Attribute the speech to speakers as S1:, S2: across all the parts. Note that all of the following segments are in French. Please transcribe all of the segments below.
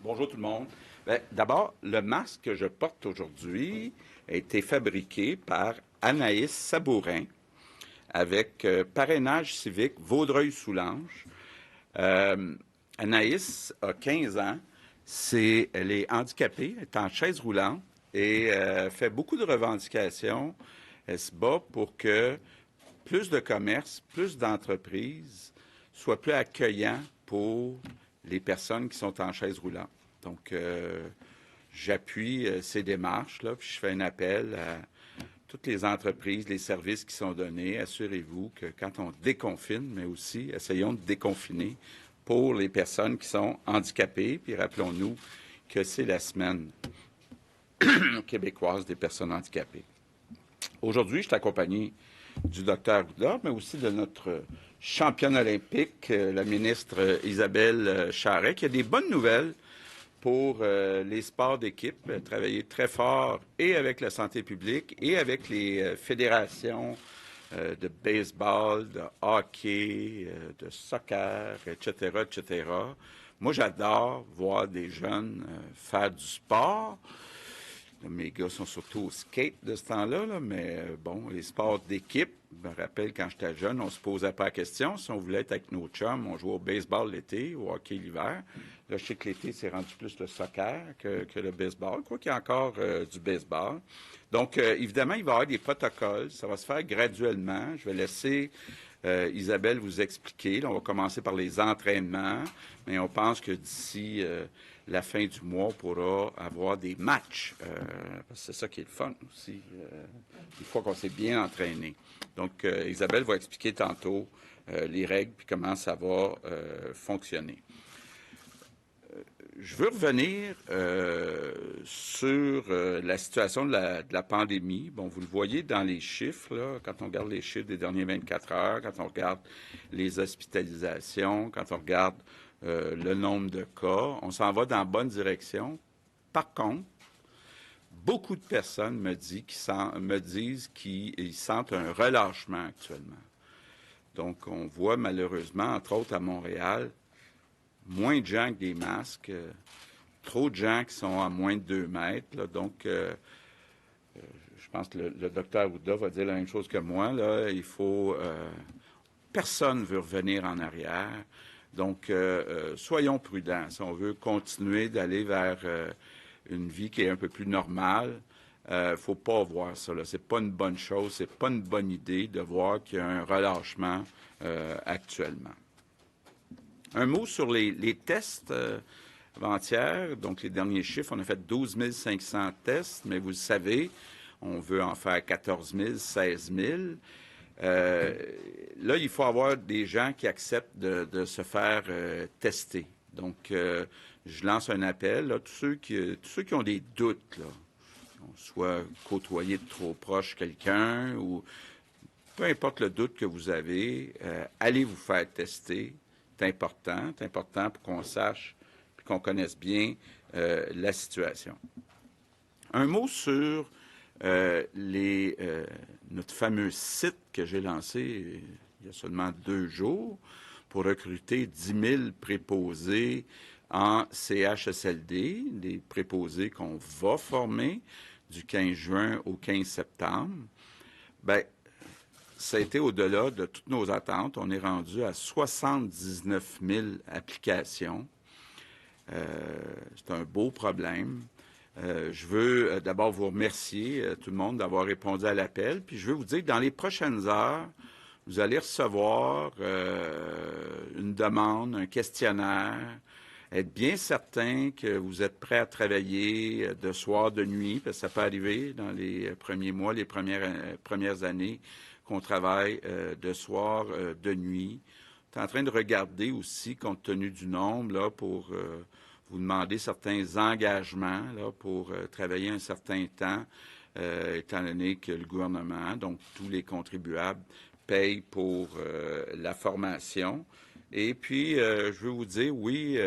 S1: Bonjour tout le monde. Bien, d'abord, le masque que je porte aujourd'hui a été fabriqué par Anaïs Sabourin avec parrainage civique Vaudreuil-Soulanges. Euh, Anaïs a 15 ans. Elle est handicapée, elle est en chaise roulante et fait beaucoup de revendications. Elle se bat pour que plus de commerces, plus d'entreprises soient plus accueillants pour les personnes qui sont en chaise roulante. Donc, j'appuie ces démarches-là, puis je fais un appel à toutes les entreprises, les services qui sont donnés. Assurez-vous que quand on déconfine, mais aussi essayons de déconfiner pour les personnes qui sont handicapées. Puis rappelons-nous que c'est la semaine québécoise des personnes handicapées. Aujourd'hui, je suis accompagné du docteur Arruda, mais aussi de notre championne olympique, la ministre Isabelle Charret, qui a des bonnes nouvelles pour les sports d'équipe, travailler très fort et avec la santé publique et avec les fédérations de baseball, de hockey, de soccer, etc., etc. Moi, j'adore voir des jeunes faire du sport. Mes gars sont surtout au skate de ce temps-là, là, mais bon, les sports d'équipe, je me rappelle quand j'étais jeune, on se posait pas la question. Si on voulait être avec nos chums, on jouait au baseball l'été, au hockey l'hiver. Là, je sais que l'été, c'est rendu plus le soccer que le baseball, quoi qu'il y a encore du baseball. Donc, évidemment, il va y avoir des protocoles. Ça va se faire graduellement. Je vais laisser Isabelle vous expliquer. Là, on va commencer par les entraînements, mais on pense que d'ici la fin du mois, on pourra avoir des matchs. Parce que c'est ça qui est le fun aussi, une fois qu'on s'est bien entraîné. Donc, Isabelle va expliquer tantôt les règles et comment ça va fonctionner. Je veux revenir sur la situation de la pandémie. Bon, vous le voyez dans les chiffres, là, quand on regarde les chiffres des dernières 24 heures, quand on regarde les hospitalisations, quand on regarde le nombre de cas, on s'en va dans la bonne direction. Par contre, beaucoup de personnes me disent qu'ils sentent un relâchement actuellement. Donc, on voit malheureusement, entre autres à Montréal, moins de gens avec des masques, trop de gens qui sont à moins de 2 mètres. Là, donc, je pense que le docteur Arruda va dire la même chose que moi. Là, il faut... personne ne veut revenir en arrière. Donc, soyons prudents. Si on veut continuer d'aller vers une vie qui est un peu plus normale, faut pas voir ça. C'est pas une bonne chose, c'est pas une bonne idée de voir qu'il y a un relâchement actuellement. Un mot sur les tests avant-hier. Donc, les derniers chiffres, on a fait 12 500 tests, mais vous le savez, on veut en faire 14 000, 16 000. Là, il faut avoir des gens qui acceptent de se faire tester. Donc, je lance un appel à tous ceux qui ont des doutes, là, soit côtoyer de trop proche quelqu'un ou peu importe le doute que vous avez, allez vous faire tester. C'est important pour qu'on sache et qu'on connaisse bien la situation. Un mot sur notre fameux site que j'ai lancé il y a seulement 2 jours pour recruter 10 000 préposés en CHSLD, des préposés qu'on va former du 15 juin au 15 septembre. Bien, ça a été au-delà de toutes nos attentes. On est rendu à 79 000 applications. C'est un beau problème. Je veux d'abord vous remercier, tout le monde, d'avoir répondu à l'appel. Puis je veux vous dire que dans les prochaines heures, vous allez recevoir une demande, un questionnaire. Être bien certain que vous êtes prêt à travailler de soir, de nuit, parce que ça peut arriver dans les premiers mois, les premières années qu'on travaille de soir, de nuit. On est en train de regarder aussi, compte tenu du nombre, là, pour vous demander certains engagements là, pour travailler un certain temps, étant donné que le gouvernement, donc tous les contribuables, payent pour la formation. Et puis, je veux vous dire, oui,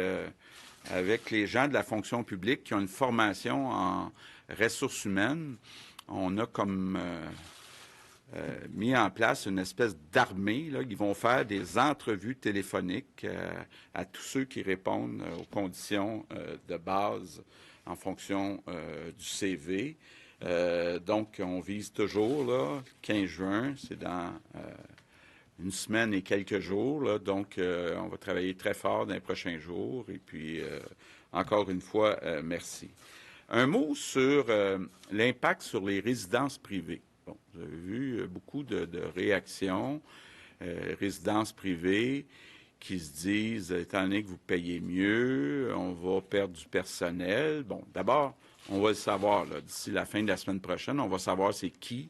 S1: avec les gens de la fonction publique qui ont une formation en ressources humaines, on a comme mis en place une espèce d'armée. Là. Ils vont faire des entrevues téléphoniques à tous ceux qui répondent aux conditions de base en fonction du CV. Donc, on vise toujours, là, 15 juin, c'est dans une semaine et quelques jours. Là, donc, on va travailler très fort dans les prochains jours. Et puis, encore une fois, merci. Un mot sur l'impact sur les résidences privées. Bon, vous avez vu beaucoup de réactions, résidences privées qui se disent, étant donné que vous payez mieux, on va perdre du personnel. Bon, d'abord, on va le savoir, d'ici la fin de la semaine prochaine, on va savoir c'est qui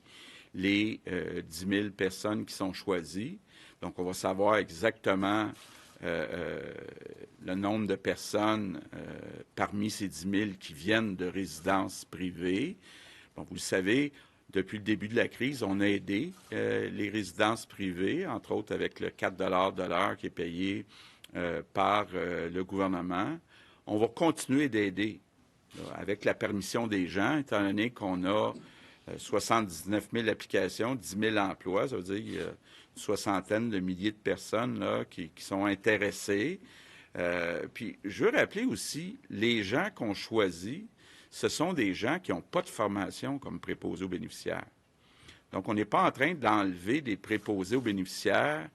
S1: les 10 000 personnes qui sont choisies. Donc, on va savoir exactement le nombre de personnes parmi ces 10 000 qui viennent de résidences privées. Bon, vous le savez, depuis le début de la crise, on a aidé les résidences privées, entre autres avec le 4 de l'heure qui est payé par le gouvernement. On va continuer d'aider avec la permission des gens, étant donné qu'on a 79 000 applications, 10 000 emplois, ça veut dire qu'il y a une soixantaine de milliers de personnes là, qui sont intéressées. Puis, je veux rappeler aussi, les gens qu'on choisit, ce sont des gens qui n'ont pas de formation comme préposés aux bénéficiaires. Donc, on n'est pas en train d'enlever des préposés aux bénéficiaires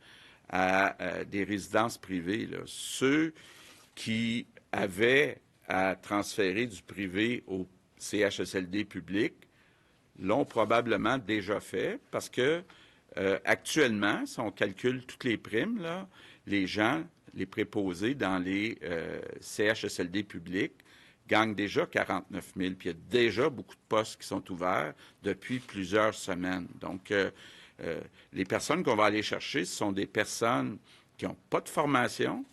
S1: à des résidences privées. Là. Ceux qui avaient à transférer du privé au CHSLD public l'ont probablement déjà fait parce que actuellement, si on calcule toutes les primes, là, les gens, les préposés dans les CHSLD publics gagnent déjà 49 000. Puis il y a déjà beaucoup de postes qui sont ouverts depuis plusieurs semaines. Donc, les personnes qu'on va aller chercher, ce sont des personnes qui n'ont pas de formation.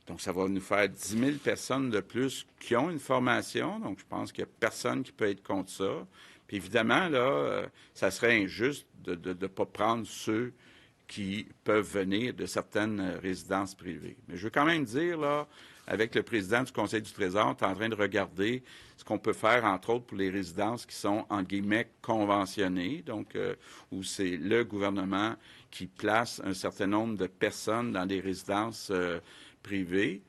S1: Donc, ça va nous faire 10 000 personnes de plus qui ont une formation. Donc, je pense qu'il n'y a personne qui peut être contre ça. Puis évidemment, là, ça serait injuste de ne pas prendre ceux qui peuvent venir de certaines résidences privées. Mais je veux quand même dire, là, avec le président du Conseil du Trésor, on est en train de regarder ce qu'on peut faire, entre autres, pour les résidences qui sont, en guillemets, conventionnées, donc où c'est le gouvernement qui place un certain nombre de personnes dans des résidences privées.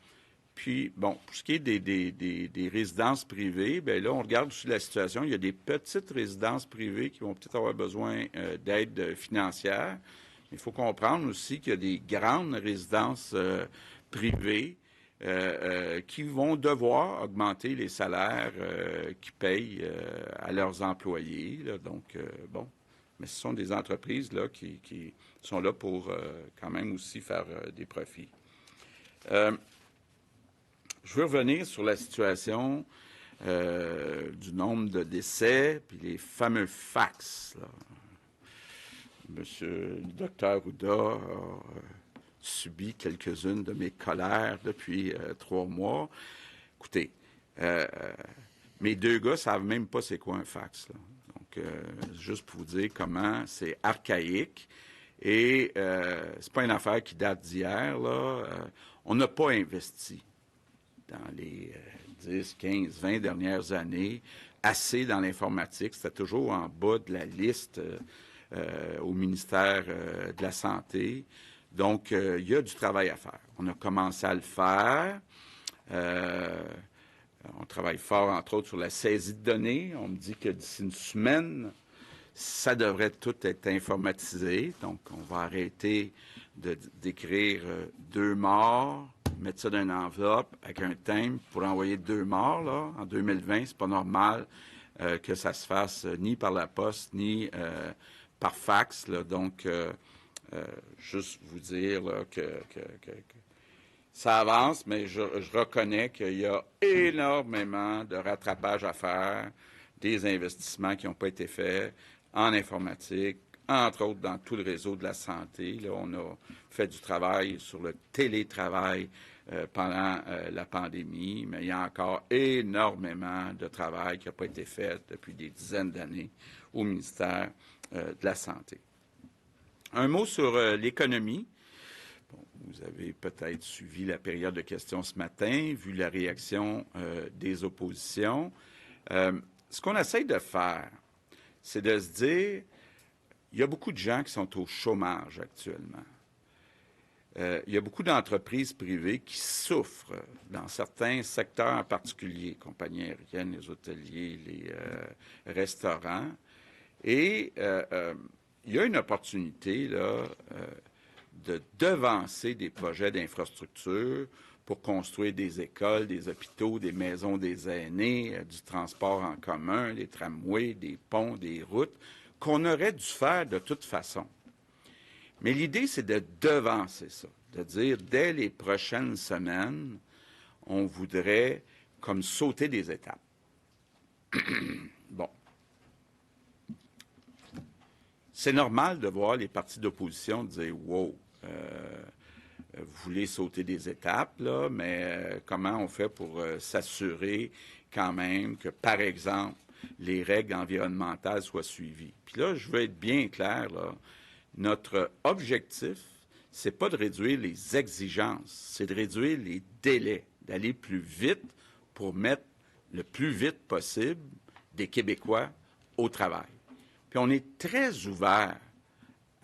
S1: Puis, bon, pour ce qui est des résidences privées, bien là, on regarde aussi la situation. Il y a des petites résidences privées qui vont peut-être avoir besoin d'aide financière. Il faut comprendre aussi qu'il y a des grandes résidences privées qui vont devoir augmenter les salaires qu'ils payent à leurs employés. Là. Donc, bon, mais ce sont des entreprises là, qui sont là pour quand même aussi faire des profits. Je veux revenir sur la situation du nombre de décès, puis les fameux fax. Là. Monsieur le docteur Ouda a subi quelques-unes de mes colères depuis 3 mois. Écoutez, mes 2 gars ne savent même pas c'est quoi un fax. Là. Donc, juste pour vous dire comment c'est archaïque. Et c'est pas une affaire qui date d'hier. Là. On n'a pas investi dans les 10, 15, 20 dernières années assez dans l'informatique. C'était toujours en bas de la liste au ministère de la Santé. Donc, il y a du travail à faire. On a commencé à le faire. On travaille fort, entre autres, sur la saisie de données. On me dit que d'ici une semaine, ça devrait tout être informatisé. Donc, on va arrêter d'écrire 2 morts, mettre ça dans une enveloppe avec un thème pour envoyer 2 morts. Là. En 2020, c'est pas normal que ça se fasse ni par la poste, ni par fax. Là. Donc, juste vous dire là, que ça avance, mais je reconnais qu'il y a énormément de rattrapage à faire, des investissements qui n'ont pas été faits en informatique, entre autres dans tout le réseau de la santé. Là, on a fait du travail sur le télétravail pendant la pandémie, mais il y a encore énormément de travail qui n'a pas été fait depuis des dizaines d'années au ministère de la Santé. Un mot sur l'économie. Bon, vous avez peut-être suivi la période de questions ce matin, vu la réaction des oppositions. Ce qu'on essaye de faire, c'est de se dire, il y a beaucoup de gens qui sont au chômage actuellement. Il y a beaucoup d'entreprises privées qui souffrent dans certains secteurs en particulier, compagnies aériennes, les hôteliers, les restaurants. Et il y a une opportunité là, de devancer des projets d'infrastructure pour construire des écoles, des hôpitaux, des maisons des aînés, du transport en commun, des tramways, des ponts, des routes, qu'on aurait dû faire de toute façon. Mais l'idée, c'est de devancer ça, de dire, dès les prochaines semaines, on voudrait comme sauter des étapes. Bon. C'est normal de voir les partis d'opposition dire « Wow, vous voulez sauter des étapes, là, mais comment on fait pour s'assurer quand même que, par exemple, les règles environnementales soient suivies? » Puis là, je veux être bien clair, là, notre objectif, c'est pas de réduire les exigences, c'est de réduire les délais, d'aller plus vite pour mettre le plus vite possible des Québécois au travail. Puis on est très ouvert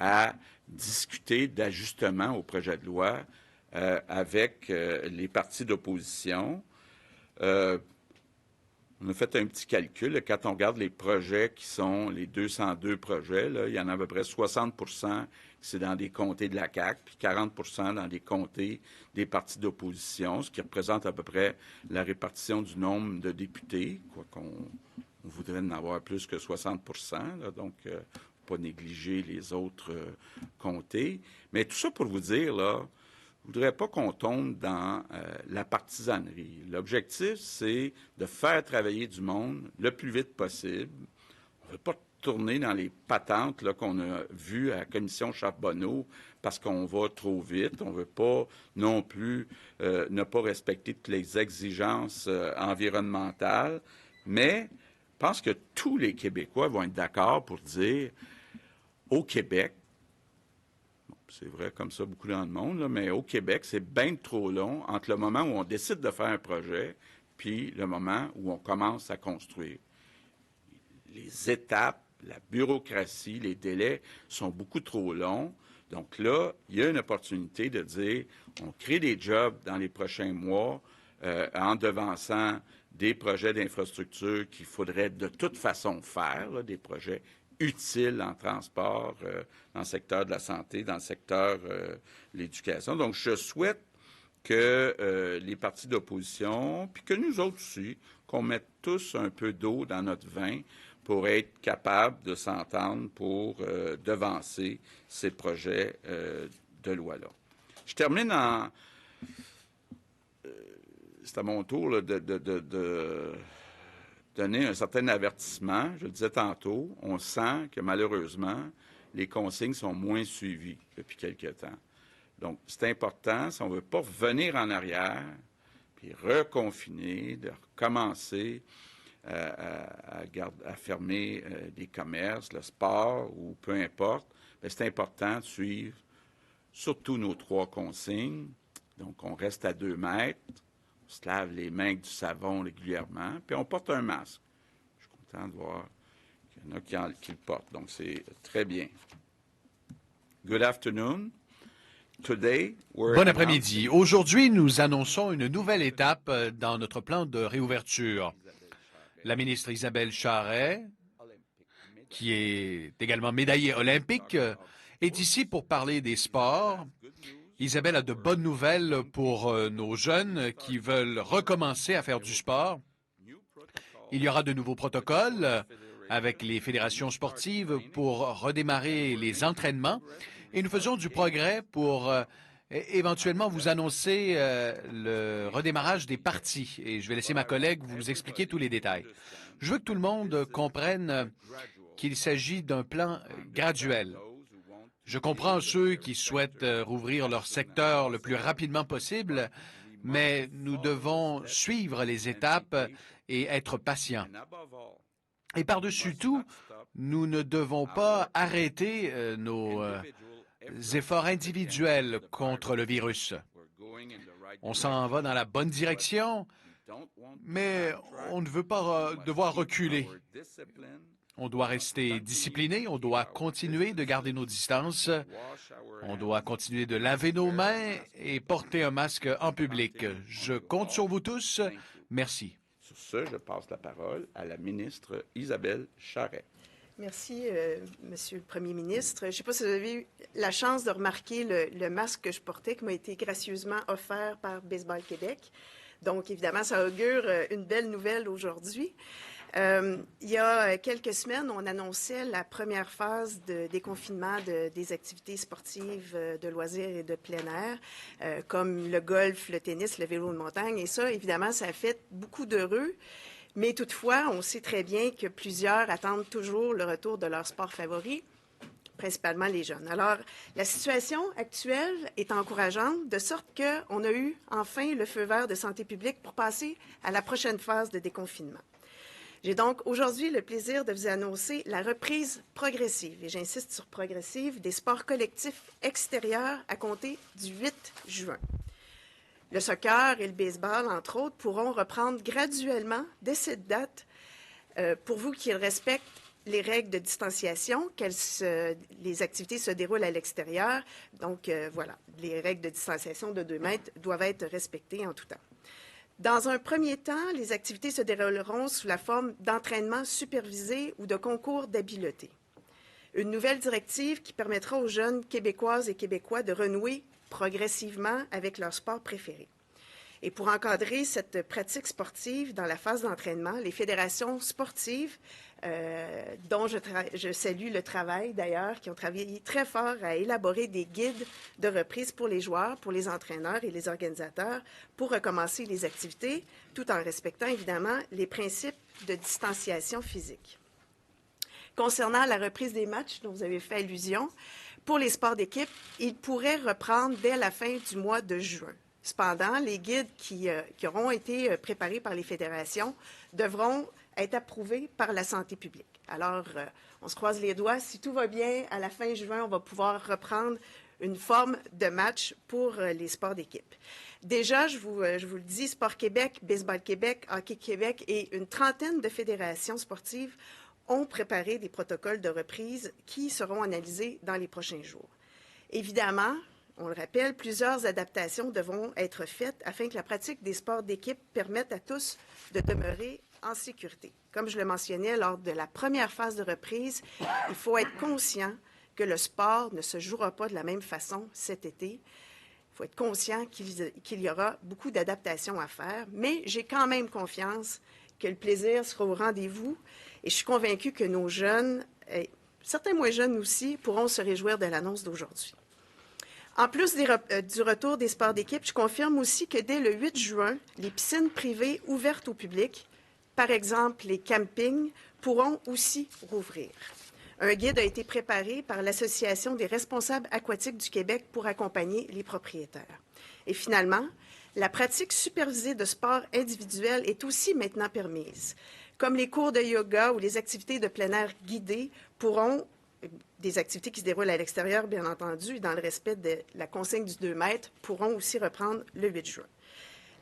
S1: à discuter d'ajustements au projet de loi avec les partis d'opposition. On a fait un petit calcul. Là, quand on regarde les projets qui sont les 202 projets, là, il y en a à peu près 60 c'est dans des comtés de la CAQ, puis 40 dans des comtés des partis d'opposition, ce qui représente à peu près la répartition du nombre de députés, quoi qu'on voudrait en avoir plus que 60 là, donc pas négliger les autres comtés. Mais tout ça pour vous dire, là, je ne voudrais pas qu'on tombe dans la partisanerie. L'objectif, c'est de faire travailler du monde le plus vite possible. On ne veut pas tourner dans les patentes là, qu'on a vues à la commission Charbonneau parce qu'on va trop vite. On ne veut pas non plus ne pas respecter toutes les exigences environnementales. Mais je pense que tous les Québécois vont être d'accord pour dire au Québec, c'est vrai comme ça beaucoup dans le monde, là, mais au Québec, c'est bien trop long entre le moment où on décide de faire un projet puis le moment où on commence à construire. Les étapes, la bureaucratie, les délais sont beaucoup trop longs. Donc là, il y a une opportunité de dire, on crée des jobs dans les prochains mois en devançant des projets d'infrastructure qu'il faudrait de toute façon faire, là, des projets utiles en transport, dans le secteur de la santé, dans le secteur de l'éducation. Donc, je souhaite que les partis d'opposition, puis que nous autres aussi, qu'on mette tous un peu d'eau dans notre vin pour être capable de s'entendre pour devancer ces projets de loi-là. Je termine en... c'est à mon tour là, de donner un certain avertissement. Je le disais tantôt, on sent que malheureusement, les consignes sont moins suivies depuis quelque temps. Donc, c'est important, si on ne veut pas revenir en arrière, puis reconfiner, de recommencer à fermer des commerces, le sport ou peu importe, bien, c'est important de suivre surtout nos 3 consignes. Donc, on reste à 2 mètres, on se lave les mains avec du savon régulièrement, puis on porte un masque. Je suis content de voir qu'il y en a qui le portent, donc c'est très bien. Good afternoon.
S2: Bon après-midi. Aujourd'hui, nous annonçons une nouvelle étape dans notre plan de réouverture. La ministre Isabelle Charest, qui est également médaillée olympique, est ici pour parler des sports. Isabelle a de bonnes nouvelles pour nos jeunes qui veulent recommencer à faire du sport. Il y aura de nouveaux protocoles avec les fédérations sportives pour redémarrer les entraînements et nous faisons du progrès pour éventuellement vous annoncer le redémarrage des parties. Et je vais laisser ma collègue vous expliquer tous les détails. Je veux que tout le monde comprenne qu'il s'agit d'un plan graduel. Je comprends ceux qui souhaitent rouvrir leur secteur le plus rapidement possible, mais nous devons suivre les étapes et être patients. Et par-dessus tout, nous ne devons pas arrêter nos efforts individuels contre le virus. On s'en va dans la bonne direction, mais on ne veut pas devoir reculer. On doit rester discipliné, on doit continuer de garder nos distances, on doit continuer de laver nos mains et porter un masque en public. Je compte sur vous tous. Merci.
S1: Sur ce, je passe la parole à la ministre Isabelle Charret.
S3: Merci, Monsieur le Premier ministre. Je ne sais pas si vous avez eu la chance de remarquer le masque que je portais qui m'a été gracieusement offert par Baseball Québec. Donc, évidemment, ça augure une belle nouvelle aujourd'hui. Il y a quelques semaines, on annonçait la première phase de déconfinement des activités sportives de loisirs et de plein air, comme le golf, le tennis, le vélo de montagne. Et ça, évidemment, ça a fait beaucoup d'heureux. Mais toutefois, on sait très bien que plusieurs attendent toujours le retour de leur sport favori, principalement les jeunes. Alors, la situation actuelle est encourageante, de sorte qu'on a eu enfin le feu vert de santé publique pour passer à la prochaine phase de déconfinement. J'ai donc aujourd'hui le plaisir de vous annoncer la reprise progressive, et j'insiste sur progressive, des sports collectifs extérieurs à compter du 8 juin. Le soccer et le baseball, entre autres, pourront reprendre graduellement dès cette date, pourvu qu'ils respectent les règles de distanciation, les activités se déroulent à l'extérieur. Donc, voilà, les règles de distanciation de 2 mètres doivent être respectées en tout temps. Dans un premier temps, les activités se dérouleront sous la forme d'entraînement supervisé ou de concours d'habileté. Une nouvelle directive qui permettra aux jeunes Québécoises et Québécois de renouer progressivement avec leur sport préféré. Et pour encadrer cette pratique sportive dans la phase d'entraînement, les fédérations sportives, dont je salue le travail d'ailleurs, qui ont travaillé très fort à élaborer des guides de reprise pour les joueurs, pour les entraîneurs et les organisateurs, pour recommencer les activités, tout en respectant évidemment les principes de distanciation physique. Concernant la reprise des matchs dont vous avez fait allusion, pour les sports d'équipe, ils pourraient reprendre dès la fin du mois de juin. Cependant, les guides qui auront été préparés par les fédérations devront être approuvés par la santé publique. Alors, on se croise les doigts. Si tout va bien, à la fin juin, on va pouvoir reprendre une forme de match pour les sports d'équipe. Déjà, je vous le dis, Sport Québec, Baseball Québec, Hockey Québec et une trentaine de fédérations sportives ont préparé des protocoles de reprise qui seront analysés dans les prochains jours. Évidemment, on le rappelle, plusieurs adaptations devront être faites afin que la pratique des sports d'équipe permette à tous de demeurer en sécurité. Comme je le mentionnais lors de la première phase de reprise, il faut être conscient que le sport ne se jouera pas de la même façon cet été. Il faut être conscient qu'il y aura beaucoup d'adaptations à faire, mais j'ai quand même confiance que le plaisir sera au rendez-vous et je suis convaincue que nos jeunes, et certains moins jeunes aussi, pourront se réjouir de l'annonce d'aujourd'hui. En plus du retour des sports d'équipe, je confirme aussi que dès le 8 juin, les piscines privées ouvertes au public, par exemple les campings, pourront aussi rouvrir. Un guide a été préparé par l'Association des responsables aquatiques du Québec pour accompagner les propriétaires. Et finalement, la pratique supervisée de sport individuel est aussi maintenant permise. Comme les cours de yoga ou les activités de plein air guidées pourront, des activités qui se déroulent à l'extérieur, bien entendu, dans le respect de la consigne du 2 mètres, pourront aussi reprendre le 8 juin.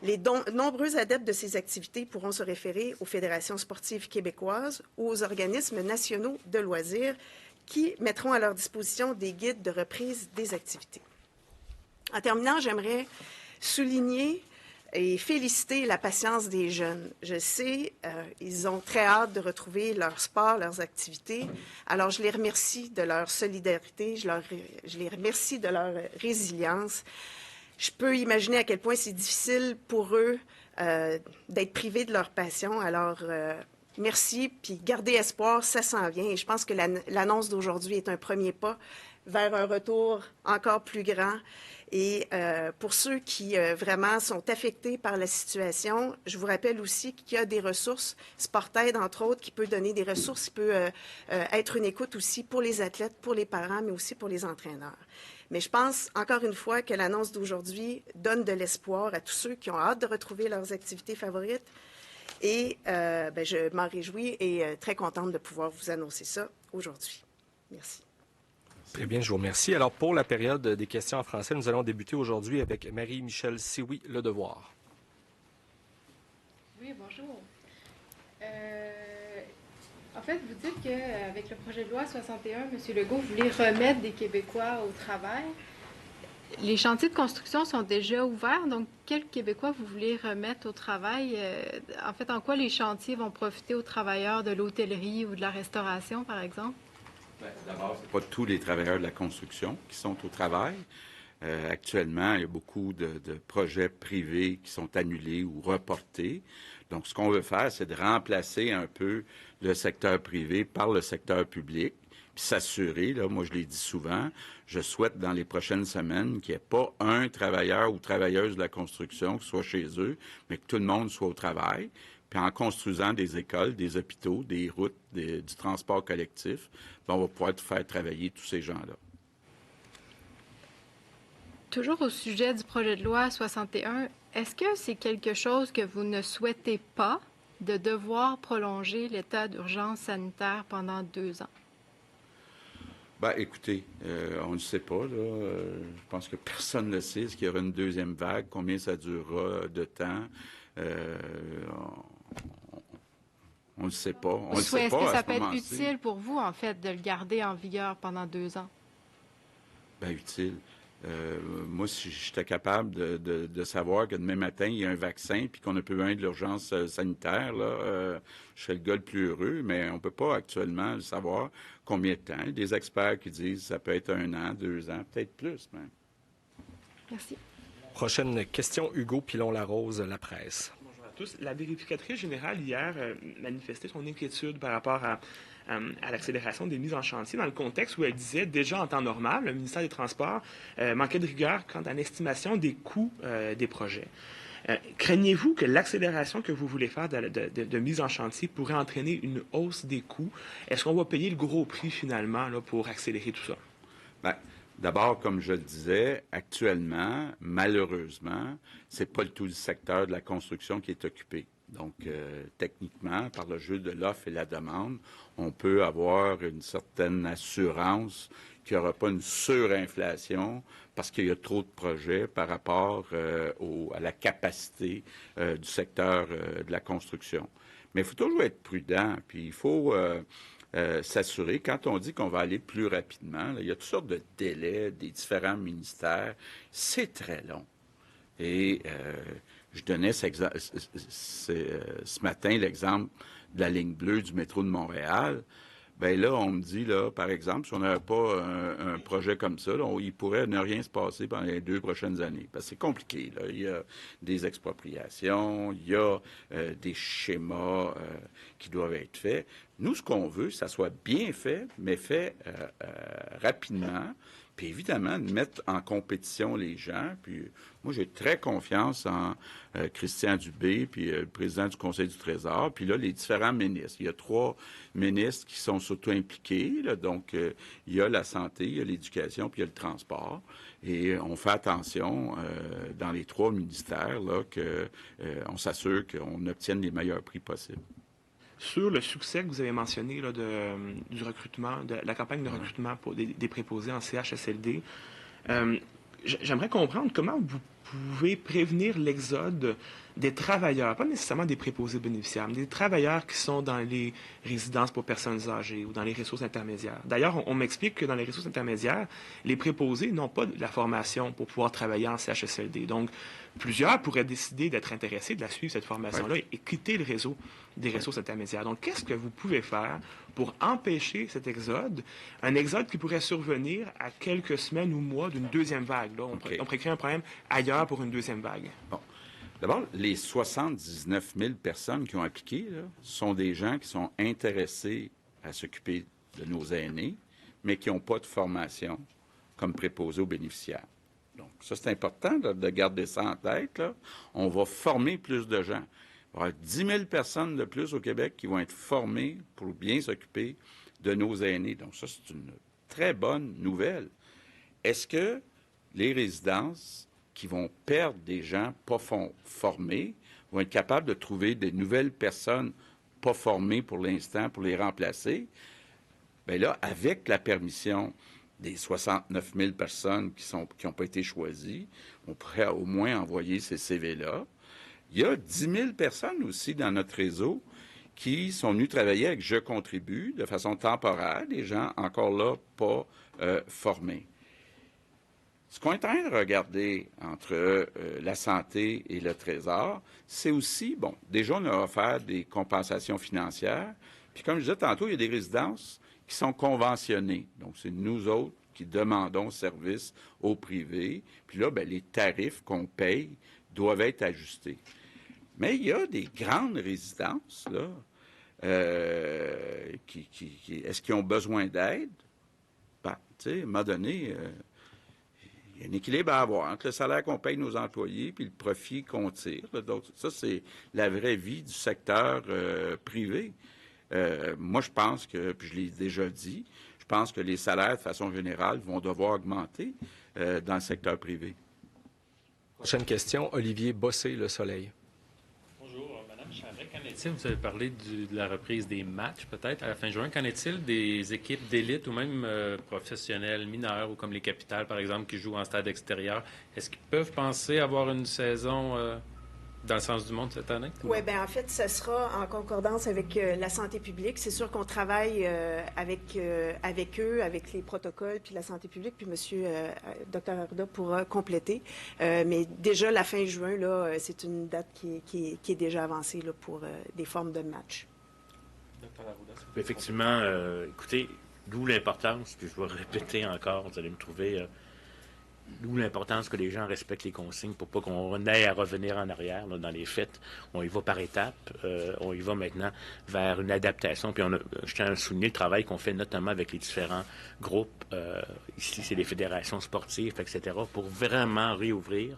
S3: Les nombreux adeptes de ces activités pourront se référer aux fédérations sportives québécoises ou aux organismes nationaux de loisirs qui mettront à leur disposition des guides de reprise des activités. En terminant, j'aimerais souligner et féliciter la patience des jeunes. Je sais, ils ont très hâte de retrouver leur sport, leurs activités. Alors, je les remercie de leur solidarité, je les remercie de leur résilience. Je peux imaginer à quel point c'est difficile pour eux d'être privés de leur passion. Alors, merci, puis gardez espoir, ça s'en vient. Et je pense que l'annonce d'aujourd'hui est un premier pas vers un retour encore plus grand. Et pour ceux qui vraiment sont affectés par la situation, je vous rappelle aussi qu'il y a des ressources, Sportaid entre autres, qui peut donner des ressources, qui peut être une écoute aussi pour les athlètes, pour les parents, mais aussi pour les entraîneurs. Mais je pense, encore une fois, que l'annonce d'aujourd'hui donne de l'espoir à tous ceux qui ont hâte de retrouver leurs activités favorites. Et je m'en réjouis et très contente de pouvoir vous annoncer ça aujourd'hui. Merci.
S4: Très bien, je vous remercie. Alors, pour la période des questions en français, nous allons débuter aujourd'hui avec Marie-Michel Sioui, Le Devoir.
S5: Oui, bonjour. En fait, vous dites qu'avec le projet de loi 61, M. Legault voulait remettre des Québécois au travail. Les chantiers de construction sont déjà ouverts, donc quels Québécois vous voulez remettre au travail? En fait, en quoi les chantiers vont profiter aux travailleurs de l'hôtellerie ou de la restauration, par exemple?
S1: D'abord, ce n'est pas tous les travailleurs de la construction qui sont au travail. Actuellement, il y a beaucoup de projets privés qui sont annulés ou reportés. Donc, ce qu'on veut faire, c'est de remplacer un peu le secteur privé par le secteur public, puis s'assurer, là, moi je l'ai dit souvent, je souhaite dans les prochaines semaines qu'il n'y ait pas un travailleur ou travailleuse de la construction qui soit chez eux, mais que tout le monde soit au travail. Puis en construisant des écoles, des hôpitaux, des routes, du transport collectif, bien, on va pouvoir faire travailler tous ces gens-là.
S5: Toujours au sujet du projet de loi 61, est-ce que c'est quelque chose que vous ne souhaitez pas de devoir prolonger l'état d'urgence sanitaire pendant 2 ans?
S1: Bien, écoutez, on ne sait pas, là. Je pense que personne ne le sait. Est-ce qu'il y aura une deuxième vague? Combien ça durera de temps? On ne sait pas. On ne sait
S5: Est-ce
S1: pas
S5: que
S1: à
S5: ça
S1: ce
S5: peut être
S1: moment-ci.
S5: utile pour vous, en fait, de le garder en vigueur pendant 2 ans?
S1: Bien, utile. Moi, si j'étais capable de savoir que demain matin, il y a un vaccin puis qu'on a plus besoin de l'urgence sanitaire, là, je serais le gars le plus heureux, mais on ne peut pas actuellement le savoir combien de temps. Il y a des experts qui disent que ça peut être 1 an, 2 ans, peut-être plus même.
S5: Merci.
S4: Prochaine question, Hugo Pilon-Larose, La Presse.
S6: Bonjour à tous. La vérificatrice générale, hier, manifestait son inquiétude par rapport à l'accélération des mises en chantier dans le contexte où elle disait, déjà en temps normal, le ministère des Transports manquait de rigueur quant à l'estimation des coûts des projets. Craignez-vous que l'accélération que vous voulez faire de mise en chantier pourrait entraîner une hausse des coûts? Est-ce qu'on va payer le gros prix finalement là, pour accélérer tout ça?
S1: Bien, d'abord, comme je le disais, actuellement, malheureusement, c'est pas tout le secteur de la construction qui est occupé. Donc, techniquement, par le jeu de l'offre et la demande, on peut avoir une certaine assurance qu'il n'y aura pas une surinflation parce qu'il y a trop de projets par rapport à la capacité du secteur de la construction. Mais il faut toujours être prudent, puis il faut s'assurer, quand on dit qu'on va aller plus rapidement, là, il y a toutes sortes de délais des différents ministères, c'est très long. Et je donnais ce matin l'exemple de la ligne bleue du métro de Montréal. Bien là, on me dit, là, par exemple, si on n'avait pas un projet comme ça, là, il pourrait ne rien se passer pendant les 2 prochaines années. Parce que c'est compliqué, là. Il y a des expropriations, il y a des schémas qui doivent être faits. Nous, ce qu'on veut, c'est que ça soit bien fait, mais fait rapidement. Puis évidemment, de mettre en compétition les gens. Puis moi, j'ai très confiance en Christian Dubé, puis le président du Conseil du Trésor. Puis là, les différents ministres. Il y a 3 ministres qui sont surtout impliqués. Là. Donc, il y a la santé, il y a l'éducation, puis il y a le transport. Et on fait attention dans les 3 ministères là, qu'on s'assure qu'on obtienne les meilleurs prix possibles.
S6: Sur le succès que vous avez mentionné là, du recrutement, de la campagne de recrutement pour des préposés en CHSLD, j'aimerais comprendre comment vous pouvez prévenir l'exode des travailleurs, pas nécessairement des préposés bénéficiaires, mais des travailleurs qui sont dans les résidences pour personnes âgées ou dans les ressources intermédiaires. D'ailleurs, on m'explique que dans les ressources intermédiaires, les préposés n'ont pas de la formation pour pouvoir travailler en CHSLD. Donc, plusieurs pourraient décider d'être intéressés, de la suivre, cette formation-là, et quitter le réseau des ressources intermédiaires. Donc, qu'est-ce que vous pouvez faire pour empêcher cet exode, un exode qui pourrait survenir à quelques semaines ou mois d'une deuxième vague? Là, on pourrait créer un problème ailleurs pour une deuxième vague.
S1: Bon. D'abord, les 79 000 personnes qui ont appliqué là, sont des gens qui sont intéressés à s'occuper de nos aînés, mais qui n'ont pas de formation comme préposés aux bénéficiaires. Donc, ça, c'est important de garder ça en tête. Là. On va former plus de gens. Il va y avoir 10 000 personnes de plus au Québec qui vont être formées pour bien s'occuper de nos aînés. Donc, ça, c'est une très bonne nouvelle. Est-ce que les résidences qui vont perdre des gens pas formés vont être capables de trouver des nouvelles personnes pas formées pour l'instant pour les remplacer? Bien là, avec la permission des 69 000 personnes qui n'ont pas été choisies, on pourrait au moins envoyer ces CV-là. Il y a 10 000 personnes aussi dans notre réseau qui sont venus travailler avec Je contribue de façon temporaire, des gens encore là pas formés. Ce qu'on est en train de regarder entre la santé et le Trésor, c'est aussi, bon, déjà on a offert des compensations financières, puis comme je disais tantôt, il y a des résidences qui sont conventionnées. Donc, c'est nous autres qui demandons service au privé, puis là, bien, les tarifs qu'on paye doivent être ajustés. Mais il y a des grandes résidences, là, est-ce qu'ils ont besoin d'aide? Ben, tu sais, à un moment donné, il y a un équilibre à avoir entre le salaire qu'on paye nos employés puis le profit qu'on tire. Donc, ça, c'est la vraie vie du secteur privé. Moi, je pense que, puis je l'ai déjà dit, je pense que les salaires, de façon générale, vont devoir augmenter dans le secteur privé.
S4: Prochaine question, Olivier Bossé, Le Soleil.
S7: Bonjour, Mme Charret. Qu'en est-il? Vous avez parlé de la reprise des matchs, peut-être, à la fin juin. Qu'en est-il des équipes d'élite ou même professionnelles, mineures, ou comme les Capitales, par exemple, qui jouent en stade extérieur? Est-ce qu'ils peuvent penser avoir une saison dans le sens du monde cette année?
S3: Oui, bien, en fait, ça sera en concordance avec la santé publique. C'est sûr qu'on travaille avec eux, avec les protocoles, puis la santé publique, puis M. Dr. Arruda pourra compléter. Mais déjà, la fin juin, là, c'est une date qui est déjà avancée là, pour des formes de match.
S7: Dr. Arruda,
S8: effectivement, écoutez, d'où l'importance, puis je vais répéter encore, vous allez me trouver... D'où l'importance que les gens respectent les consignes pour pas qu'on ait à revenir en arrière. Là, dans les faits, on y va par étapes. On y va maintenant vers une adaptation. Puis je tiens à souligner le travail qu'on fait notamment avec les différents groupes. Ici, c'est les fédérations sportives, etc. pour vraiment réouvrir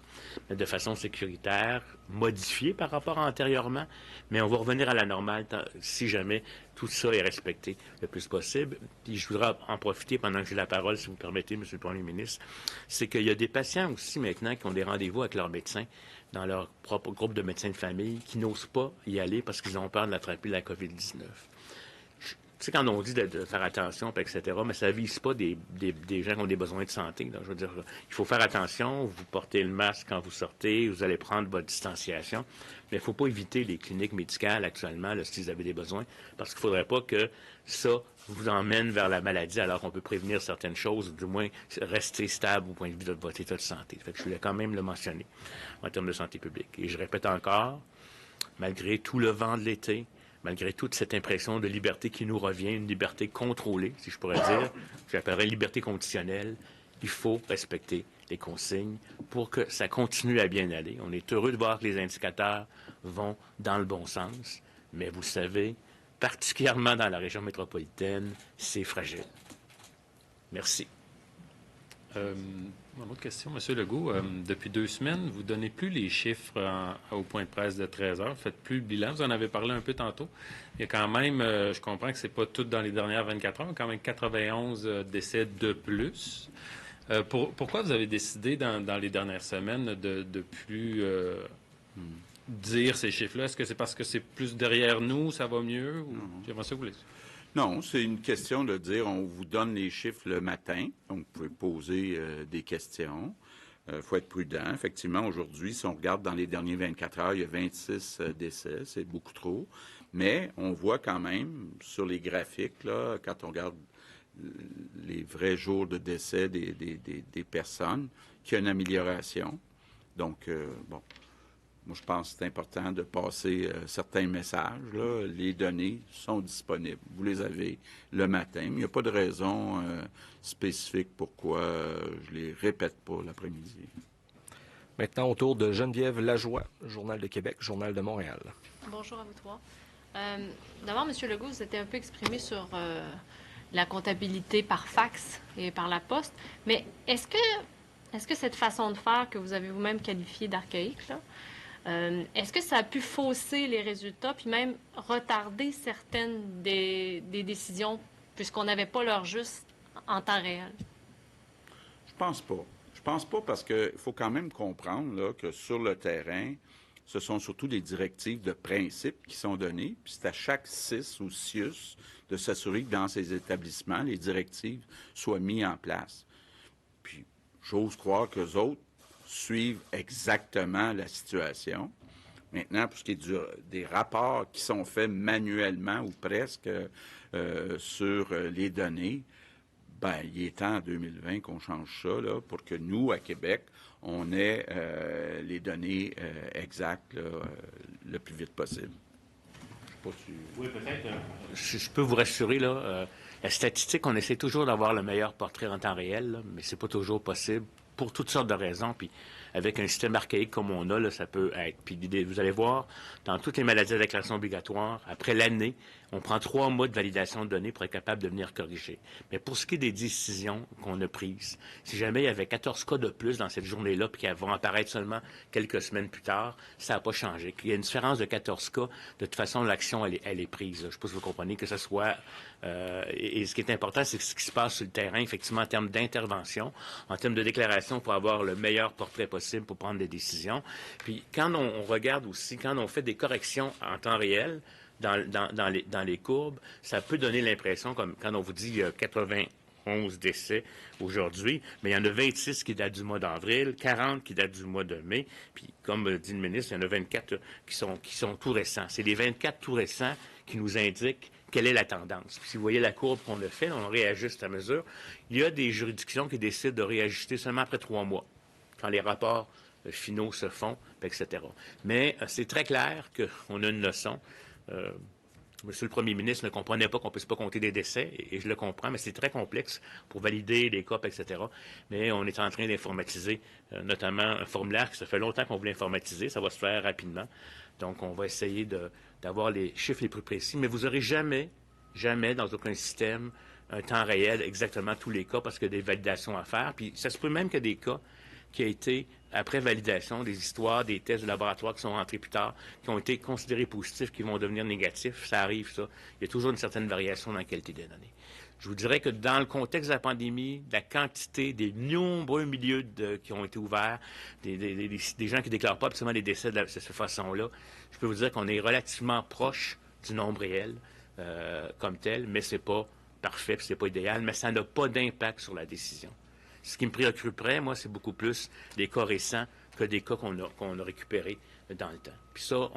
S8: de façon sécuritaire, modifiée par rapport à antérieurement. Mais on va revenir à la normale si jamais tout ça est respecté le plus possible. Puis je voudrais en profiter pendant que j'ai la parole, si vous permettez, M. le Premier ministre, c'est qu'il y a des patients aussi maintenant qui ont des rendez-vous avec leurs médecins dans leur propre groupe de médecins de famille qui n'osent pas y aller parce qu'ils ont peur d'attraper la COVID-19. Tu sais, quand on dit de faire attention, etc., mais ça ne vise pas des gens qui ont des besoins de santé. Donc, je veux dire, il faut faire attention, vous portez le masque quand vous sortez, vous allez prendre votre distanciation, mais il ne faut pas éviter les cliniques médicales actuellement, là, si vous avez des besoins, parce qu'il ne faudrait pas que ça vous emmène vers la maladie alors qu'on peut prévenir certaines choses, ou du moins rester stable au point de vue de votre état de santé. Fait que je voulais quand même le mentionner en termes de santé publique. Et je répète encore, malgré tout le vent de l'été, malgré toute cette impression de liberté qui nous revient, une liberté contrôlée, si je pourrais dire, j'appellerais liberté conditionnelle, il faut respecter les consignes pour que ça continue à bien aller. On est heureux de voir que les indicateurs vont dans le bon sens, mais vous savez, particulièrement dans la région métropolitaine, c'est fragile. Merci.
S7: Une autre question, M. Legault. Depuis 2 semaines, vous ne donnez plus les chiffres au point de presse de 13 heures. Vous ne faites plus le bilan. Vous en avez parlé un peu tantôt. Il y a quand même, je comprends que ce n'est pas tout dans les dernières 24 heures, mais quand même 91 décès de plus. Pourquoi vous avez décidé dans les dernières semaines de plus dire ces chiffres-là? Est-ce que c'est parce que c'est plus derrière nous, ça va mieux? Ou... J'aimerais ça que vous
S1: Non, c'est une question de dire on vous donne les chiffres le matin, donc vous pouvez poser des questions. Il faut être prudent. Effectivement, aujourd'hui, si on regarde dans les derniers 24 heures, il y a 26 décès, c'est beaucoup trop. Mais on voit quand même sur les graphiques, là, quand on regarde les vrais jours de décès des personnes, qu'il y a une amélioration. Donc, bon. Moi, je pense que c'est important de passer certains messages. Là. Les données sont disponibles. Vous les avez le matin. Mais il n'y a pas de raison spécifique pourquoi je les répète pas l'après-midi.
S4: Maintenant, au tour de Geneviève Lajoie, Journal de Québec, Journal de Montréal.
S9: Bonjour à vous trois. D'abord, M. Legault, vous étiez un peu exprimé sur la comptabilité par fax et par la poste. Mais est-ce que cette façon de faire que vous avez vous-même qualifiée d'archaïque, là, est-ce que ça a pu fausser les résultats, puis même retarder certaines des décisions, puisqu'on n'avait pas l'heure juste en temps réel?
S1: Je pense pas. Je pense pas parce qu'il faut quand même comprendre là, que sur le terrain, ce sont surtout des directives de principe qui sont données, puis c'est à chaque CIS ou CIUS de s'assurer que dans ces établissements, les directives soient mises en place. Puis, j'ose croire qu'eux autres suivent exactement la situation. Maintenant, pour ce qui est des rapports qui sont faits manuellement ou presque sur les données, ben, il est temps en 2020 qu'on change ça là, pour que nous, à Québec, on ait les données exactes là, le plus vite possible. Je sais pas si...
S8: Oui, peut-être. Je peux vous rassurer, là, la statistique, on essaie toujours d'avoir le meilleur portrait en temps réel, là, mais c'est pas toujours possible pour toutes sortes de raisons. Puis avec un système archaïque comme on a, là, ça peut être. Puis vous allez voir, dans toutes les maladies à déclaration obligatoire, après l'année, on prend 3 mois de validation de données pour être capable de venir corriger. Mais pour ce qui est des décisions qu'on a prises, si jamais il y avait 14 cas de plus dans cette journée-là, puis qu'elles vont apparaître seulement quelques semaines plus tard, ça n'a pas changé. Il y a une différence de 14 cas. De toute façon, l'action, elle est prise. Je ne sais pas si vous comprenez que ce soit... et ce qui est important, c'est ce qui se passe sur le terrain, effectivement, en termes d'intervention, en termes de déclaration, pour avoir le meilleur portrait possible pour prendre des décisions. Puis quand on regarde aussi, quand on fait des corrections en temps réel, dans les courbes, ça peut donner l'impression, comme quand on vous dit qu'il y a 91 décès aujourd'hui, mais il y en a 26 qui datent du mois d'avril, 40 qui datent du mois de mai, puis comme dit le ministre, il y en a 24 qui sont tout récents. C'est les 24 tout récents qui nous indiquent quelle est la tendance. Puis si vous voyez la courbe qu'on a fait, on réajuste à mesure. Il y a des juridictions qui décident de réajuster seulement après 3 mois, quand les rapports finaux se font, etc. Mais c'est très clair qu'on a une leçon. Monsieur le Premier ministre ne comprenait pas qu'on ne puisse pas compter des décès, et je le comprends, mais c'est très complexe pour valider les COP, etc. Mais on est en train d'informatiser, notamment un formulaire que ça fait longtemps qu'on voulait informatiser, ça va se faire rapidement. Donc, on va essayer d'avoir les chiffres les plus précis, mais vous n'aurez jamais dans aucun système un temps réel exactement tous les cas parce qu'il y a des validations à faire. Puis, ça se peut même qu'il y a des cas qui a été, après validation, des histoires, des tests de laboratoire qui sont rentrés plus tard, qui ont été considérés positifs, qui vont devenir négatifs. Ça arrive, ça. Il y a toujours une certaine variation dans la qualité des données. Je vous dirais que dans le contexte de la pandémie, la quantité des nombreux milieux qui ont été ouverts, des gens qui ne déclarent pas absolument les décès de cette façon-là, je peux vous dire qu'on est relativement proche du nombre réel comme tel, mais c'est pas parfait, c'est pas idéal, mais ça n'a pas d'impact sur la décision. Ce qui me préoccuperait, moi, c'est beaucoup plus des cas récents que des cas qu'on a récupérés dans le temps. Puis ça,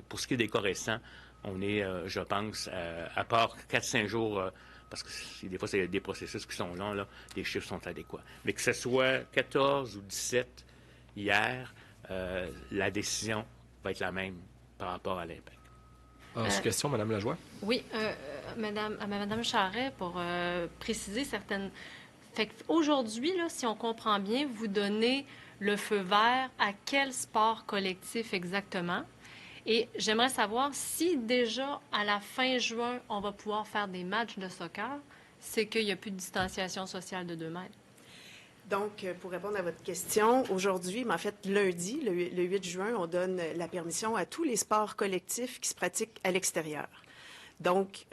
S8: pour ce qui est des cas récents, on est, je pense, à part 4-5 jours, parce que des fois, c'est des processus qui sont longs, là, les chiffres sont adéquats. Mais que ce soit 14 ou 17 hier, la décision va être la même par rapport à l'impact.
S4: Sous question, Mme Lajoie?
S9: Oui, Madame Charret, pour préciser certaines... Fait qu'aujourd'hui, là, si on comprend bien, vous donnez le feu vert à quel sport collectif exactement? Et j'aimerais savoir si déjà, à la fin juin, on va pouvoir faire des matchs de soccer, c'est qu'il n'y a plus de distanciation sociale de 2 mètres.
S3: Donc, pour répondre à votre question, aujourd'hui, mais en fait, lundi, le 8 juin, on donne la permission à tous les sports collectifs qui se pratiquent à l'extérieur. Donc,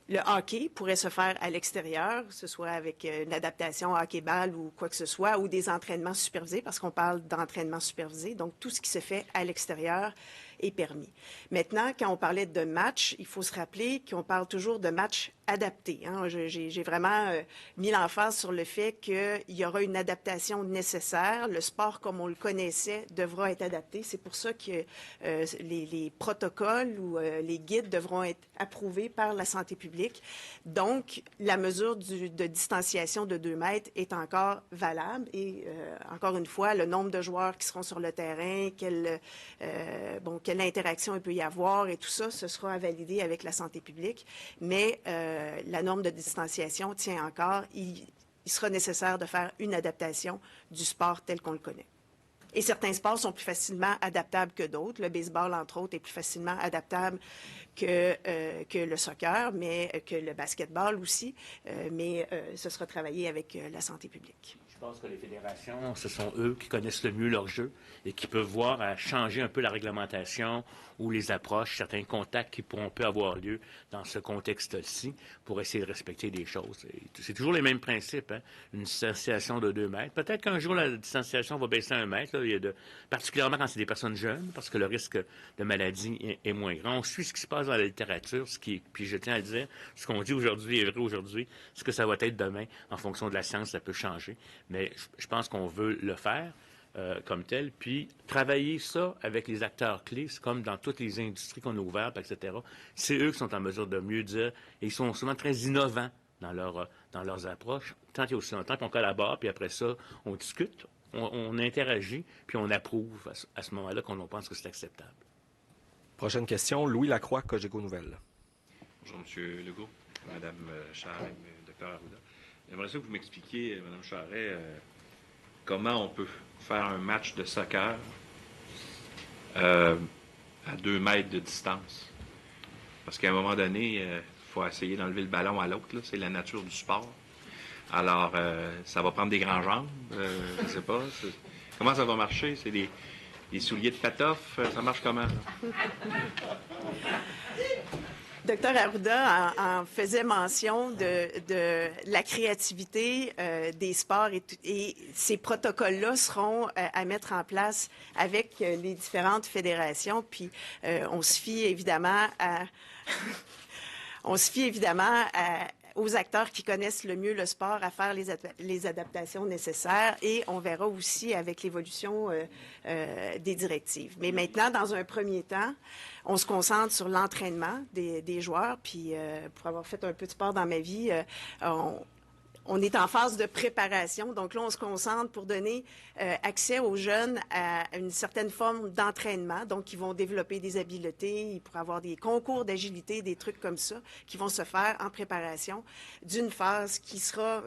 S3: le hockey pourrait se faire à l'extérieur, que ce soit avec une adaptation hockey-ball ou quoi que ce soit, ou des entraînements supervisés, parce qu'on parle d'entraînement supervisé. Donc, tout ce qui se fait à l'extérieur est permis. Maintenant, quand on parlait de match, il faut se rappeler qu'on parle toujours de match adapté. Hein. J'ai vraiment mis l'emphase sur le fait qu'il y aura une adaptation nécessaire. Le sport, comme on le connaissait, devra être adapté. C'est pour ça que les protocoles ou les guides devront être approuvés par la santé publique. Donc, la mesure de distanciation de 2 mètres est encore valable. Et encore une fois, le nombre de joueurs qui seront sur le terrain, quelle interaction il peut y avoir et tout ça, ce sera à valider avec la santé publique. Mais la norme de distanciation tient encore. Il sera nécessaire de faire une adaptation du sport tel qu'on le connaît. Et certains sports sont plus facilement adaptables que d'autres. Le baseball, entre autres, est plus facilement adaptable que le soccer, mais que le basketball aussi. Mais ce sera travaillé avec la santé publique.
S8: Je pense que les fédérations, ce sont eux qui connaissent le mieux leur jeu et qui peuvent voir à changer un peu la réglementation ou les approches, certains contacts qui peut avoir lieu dans ce contexte-ci pour essayer de respecter des choses. C'est toujours les mêmes principes, hein? Une distanciation de 2 mètres. Peut-être qu'un jour, la distanciation va baisser à 1 mètre, là. Particulièrement quand c'est des personnes jeunes, parce que le risque de maladie est moins grand. On suit ce qui se passe dans la littérature, puis je tiens à le dire, ce qu'on dit aujourd'hui est vrai aujourd'hui. Ce que ça va être demain, en fonction de la science, ça peut changer. Mais je pense qu'on veut le faire. comme tel, puis travailler ça avec les acteurs clés, c'est comme dans toutes les industries qu'on a ouvertes, etc. C'est eux qui sont en mesure de mieux dire, et ils sont souvent très innovants dans leurs approches, tant et aussi longtemps qu'on collabore, puis après ça, on discute, on interagit, puis on approuve à ce moment-là qu'on pense que c'est acceptable.
S4: Prochaine question, Louis Lacroix, Cogeco Nouvelles.
S10: Bonjour, M. Legault, Mme Charret, Dr. Arruda. J'aimerais ça que vous m'expliquiez, Mme Charret, comment on peut faire un match de soccer à 2 mètres de distance. Parce qu'à un moment donné, il faut essayer d'enlever le ballon à l'autre. C'est la nature du sport. Alors, ça va prendre des grands jambes. Je ne sais pas. Comment ça va marcher? C'est des souliers de patoff? Ça marche comment?
S3: Dr. Arruda en faisait mention de la créativité des sports et ces protocoles-là seront à mettre en place avec les différentes fédérations. Puis on se fie évidemment aux acteurs qui connaissent le mieux le sport à faire les adaptations nécessaires et on verra aussi avec l'évolution des directives. Mais maintenant, dans un premier temps, on se concentre sur l'entraînement des joueurs. Puis, pour avoir fait un peu de sport dans ma vie, on est en phase de préparation. Donc là, on se concentre pour donner accès aux jeunes à une certaine forme d'entraînement. Donc, ils vont développer des habiletés, ils pourront avoir des concours d'agilité, des trucs comme ça, qui vont se faire en préparation d'une phase qui sera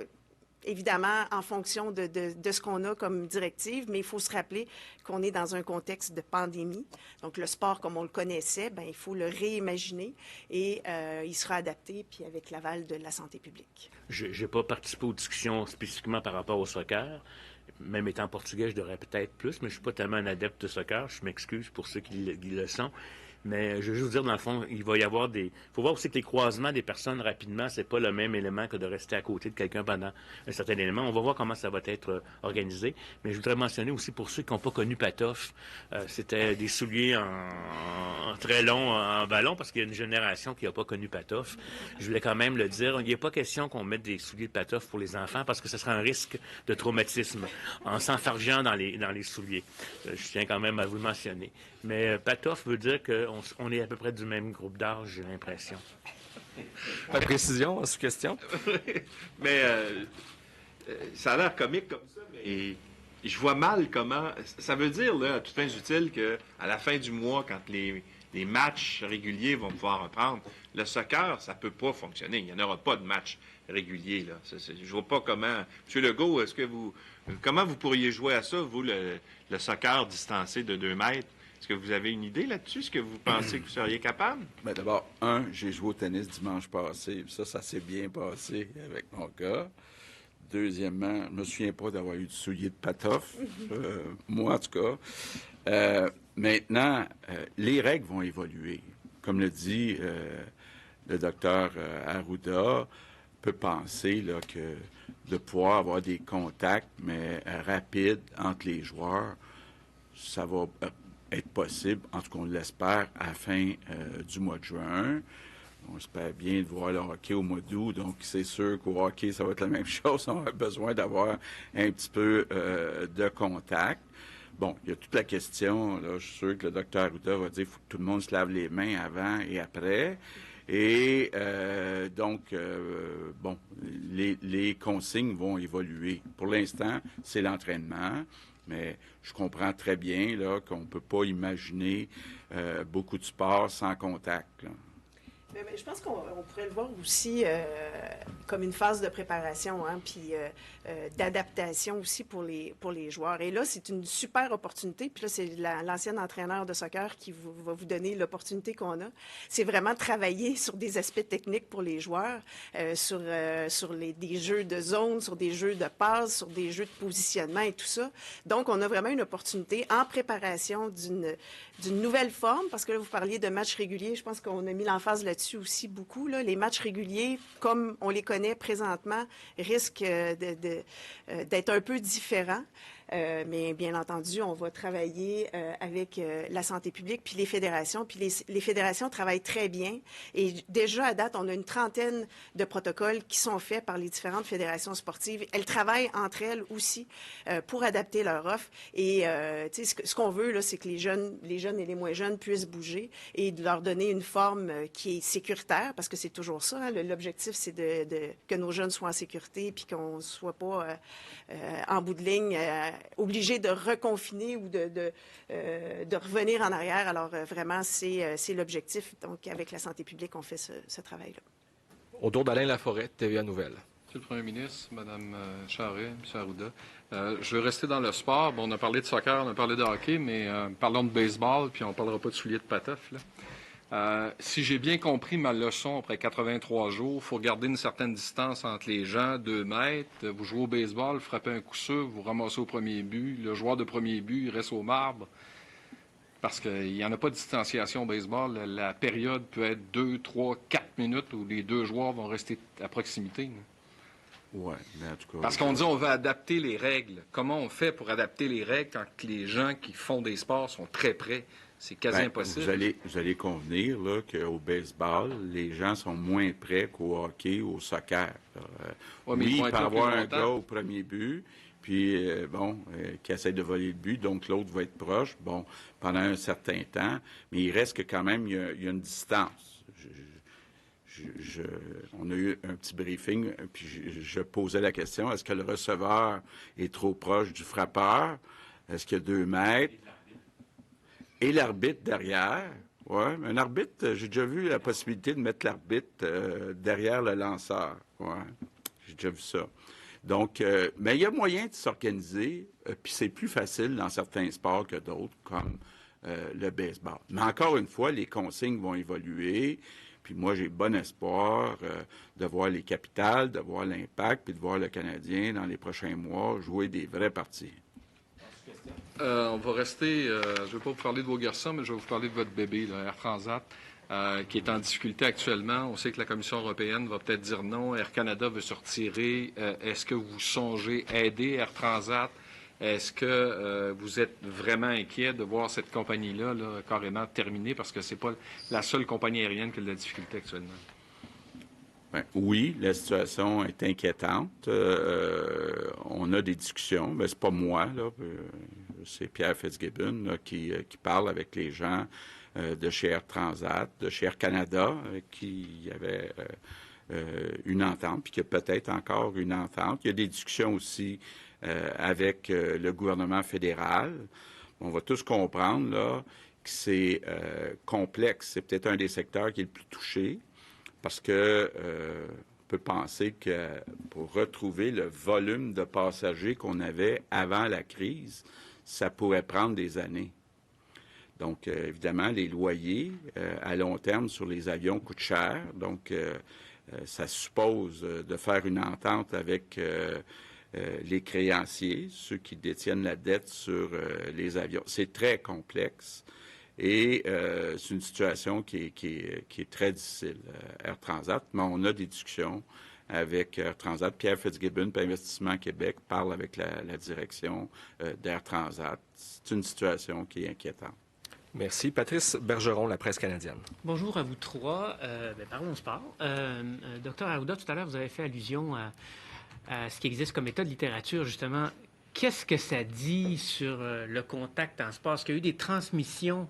S3: évidemment en fonction de ce qu'on a comme directive, mais il faut se rappeler qu'on est dans un contexte de pandémie. Donc, le sport, comme on le connaissait, il faut le réimaginer et il sera adapté, puis avec l'aval de la santé publique.
S8: Je n'ai pas participé aux discussions spécifiquement par rapport au soccer. Même étant portugais, je devrais peut-être plus, mais je ne suis pas tellement un adepte de soccer. Je m'excuse pour ceux qui le sont. Mais je veux juste dire, dans le fond, il va y avoir des... Il faut voir aussi que les croisements des personnes rapidement, c'est pas le même élément que de rester à côté de quelqu'un pendant un certain élément. On va voir comment ça va être organisé. Mais je voudrais mentionner aussi pour ceux qui n'ont pas connu Patoff, c'était des souliers en très long en ballon, parce qu'il y a une génération qui n'a pas connu Patoff. Je voulais quand même le dire. Il n'y a pas question qu'on mette des souliers de Patoff pour les enfants, parce que ce serait un risque de traumatisme en s'enfargeant dans les souliers. Je tiens quand même à vous le mentionner. Mais Patoff veut dire qu'on est à peu près du même groupe d'âge, j'ai l'impression.
S4: Pas de précision, sous question?
S10: Mais ça a l'air comique comme ça, mais je vois mal comment... Ça veut dire, là, à toutes fins utiles, qu'à la fin du mois, quand les matchs réguliers vont pouvoir reprendre, le soccer, ça ne peut pas fonctionner. Il n'y en aura pas de match régulier, là. Je ne vois pas comment... M. Legault, comment vous pourriez jouer à ça, vous, le soccer distancé de 2 mètres? Est-ce que vous avez une idée là-dessus? Est-ce que vous pensez que vous seriez capable?
S1: Bien, d'abord, j'ai joué au tennis dimanche passé. Ça s'est bien passé avec mon gars. Deuxièmement, je ne me souviens pas d'avoir eu de souliers de Patoff. Moi, en tout cas. Maintenant, les règles vont évoluer. Comme le dit le docteur Arruda, peut penser là, que de pouvoir avoir des contacts, mais rapides entre les joueurs, ça va être possible, en tout cas on l'espère, à la fin du mois de juin. On espère bien de voir le hockey au mois d'août, donc c'est sûr qu'au hockey, ça va être la même chose. On a besoin d'avoir un petit peu de contact. Bon, il y a toute la question, là, je suis sûr que le docteur Arruda va dire qu'il faut que tout le monde se lave les mains avant et après. Et donc, les consignes vont évoluer. Pour l'instant, c'est l'entraînement. Mais je comprends très bien là, qu'on ne peut pas imaginer beaucoup de sports sans contact. Là.
S3: Mais je pense qu'on pourrait le voir aussi comme une phase de préparation, puis d'adaptation aussi pour les joueurs. Et là, c'est une super opportunité. Puis là, c'est l'ancien entraîneur de soccer qui va vous donner l'opportunité qu'on a. C'est vraiment travailler sur des aspects techniques pour les joueurs, sur des jeux de zone, sur des jeux de passe, sur des jeux de positionnement et tout ça. Donc, on a vraiment une opportunité en préparation d'une nouvelle forme, parce que là, vous parliez de matchs réguliers. Je pense qu'on a mis l'emphase là-dessus aussi beaucoup. Là. Les matchs réguliers, comme on les connaît présentement, risquent d'être un peu différents. Mais bien entendu, on va travailler avec la santé publique puis les fédérations. Puis les fédérations travaillent très bien. Et déjà, à date, on a une trentaine de protocoles qui sont faits par les différentes fédérations sportives. Elles travaillent entre elles aussi pour adapter leur offre. Et ce qu'on veut, là, c'est que les jeunes et les moins jeunes puissent bouger et de leur donner une forme qui est sécuritaire, parce que c'est toujours ça. Hein, l'objectif, c'est que nos jeunes soient en sécurité puis qu'on ne soit pas, en bout de ligne, obligés de reconfiner ou de revenir en arrière. Alors, vraiment, c'est l'objectif. Donc, avec la santé publique, on fait ce travail-là.
S4: Au tour d'Alain Laforêt, TVA Nouvelle.
S11: Monsieur le Premier ministre, Mme Charest, M. Arruda, je veux rester dans le sport. Bon, on a parlé de soccer, on a parlé de hockey, mais parlons de baseball, puis on ne parlera pas de souliers de patoff, là. Si j'ai bien compris ma leçon après 83 jours, il faut garder une certaine distance entre les gens, 2 mètres. Vous jouez au baseball, vous frappez un coup sûr, vous ramassez au premier but. Le joueur de premier but, il reste au marbre. Parce qu'il n'y en a pas de distanciation au baseball. La période peut être 2, 3, 4 minutes où les 2 joueurs vont rester à proximité.
S1: Oui, mais en tout cas...
S11: Parce qu'on dit on veut adapter les règles. Comment on fait pour adapter les règles quand les gens qui font des sports sont très près? C'est quasi impossible.
S1: Vous allez convenir là, qu'au baseball, les gens sont moins près qu'au hockey ou au soccer. Oui, il peut avoir un gars au premier but, puis qui essaie de voler le but, donc l'autre va être proche, pendant un certain temps, mais il reste que quand même, il y a une distance. On a eu un petit briefing, puis je posais la question, est-ce que le receveur est trop proche du frappeur? Est-ce qu'il y a 2 mètres? Et l'arbitre derrière. Oui, un arbitre, j'ai déjà vu la possibilité de mettre l'arbitre derrière le lanceur. Oui, j'ai déjà vu ça. Donc, mais il y a moyen de s'organiser, puis c'est plus facile dans certains sports que d'autres, comme le baseball. Mais encore une fois, les consignes vont évoluer. Puis moi, j'ai bon espoir de voir les Capitales, de voir l'Impact, puis de voir le Canadien dans les prochains mois jouer des vraies parties.
S11: On va rester, je ne vais pas vous parler de vos garçons, mais je vais vous parler de votre bébé, là, Air Transat, qui est en difficulté actuellement. On sait que la Commission européenne va peut-être dire non. Air Canada veut se retirer. Est-ce que vous songez aider Air Transat? Est-ce que vous êtes vraiment inquiet de voir cette compagnie-là là, carrément terminée parce que ce n'est pas la seule compagnie aérienne qui a de la difficulté actuellement?
S1: Bien, oui, la situation est inquiétante. On a des discussions, mais c'est pas moi, là. C'est Pierre Fitzgibbon là, qui parle avec les gens de chez Air Transat, de chez Air Canada, qui avait une entente, puis qui a peut-être encore une entente. Il y a des discussions aussi avec le gouvernement fédéral. On va tous comprendre là, que c'est complexe. C'est peut-être un des secteurs qui est le plus touché. Parce que on peut penser que pour retrouver le volume de passagers qu'on avait avant la crise, ça pourrait prendre des années. Donc, évidemment, les loyers à long terme sur les avions coûtent cher. Donc, ça suppose de faire une entente avec les créanciers, ceux qui détiennent la dette sur les avions. C'est très complexe. Et c'est une situation qui est très difficile, Air Transat. Mais on a des discussions avec Air Transat. Pierre Fitzgibbon, puis Investissement Québec, parle avec la direction d'Air Transat. C'est une situation qui est inquiétante.
S4: Merci. Patrice Bergeron, La Presse canadienne.
S12: Bonjour à vous trois. Parlons sport. Docteur Arruda, tout à l'heure, vous avez fait allusion à ce qui existe comme état de littérature, justement. Qu'est-ce que ça dit sur le contact en sport? Est-ce qu'il y a eu des transmissions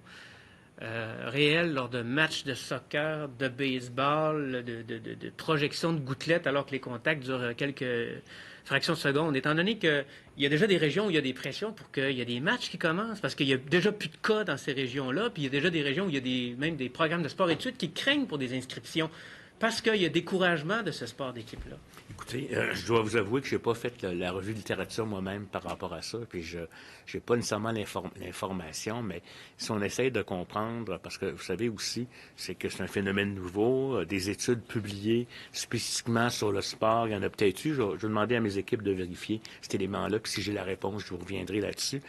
S12: réelles lors de matchs de soccer, de baseball, de projections de gouttelettes alors que les contacts durent quelques fractions de secondes? Étant donné qu'il y a déjà des régions où il y a des pressions pour qu'il y ait des matchs qui commencent, parce qu'il y a déjà plus de cas dans ces régions-là, puis il y a déjà des régions où il y a même des programmes de sport-études qui craignent pour des inscriptions parce qu'il y a découragement de ce sport d'équipe-là.
S8: Écoutez, je dois vous avouer que je n'ai pas fait la revue de littérature moi-même par rapport à ça, puis je n'ai pas nécessairement l'information, mais si on essaye de comprendre, parce que vous savez aussi, c'est que c'est un phénomène nouveau, des études publiées spécifiquement sur le sport, il y en a peut-être eu, je vais demander à mes équipes de vérifier cet élément-là, puis si j'ai la réponse, je vous reviendrai là-dessus.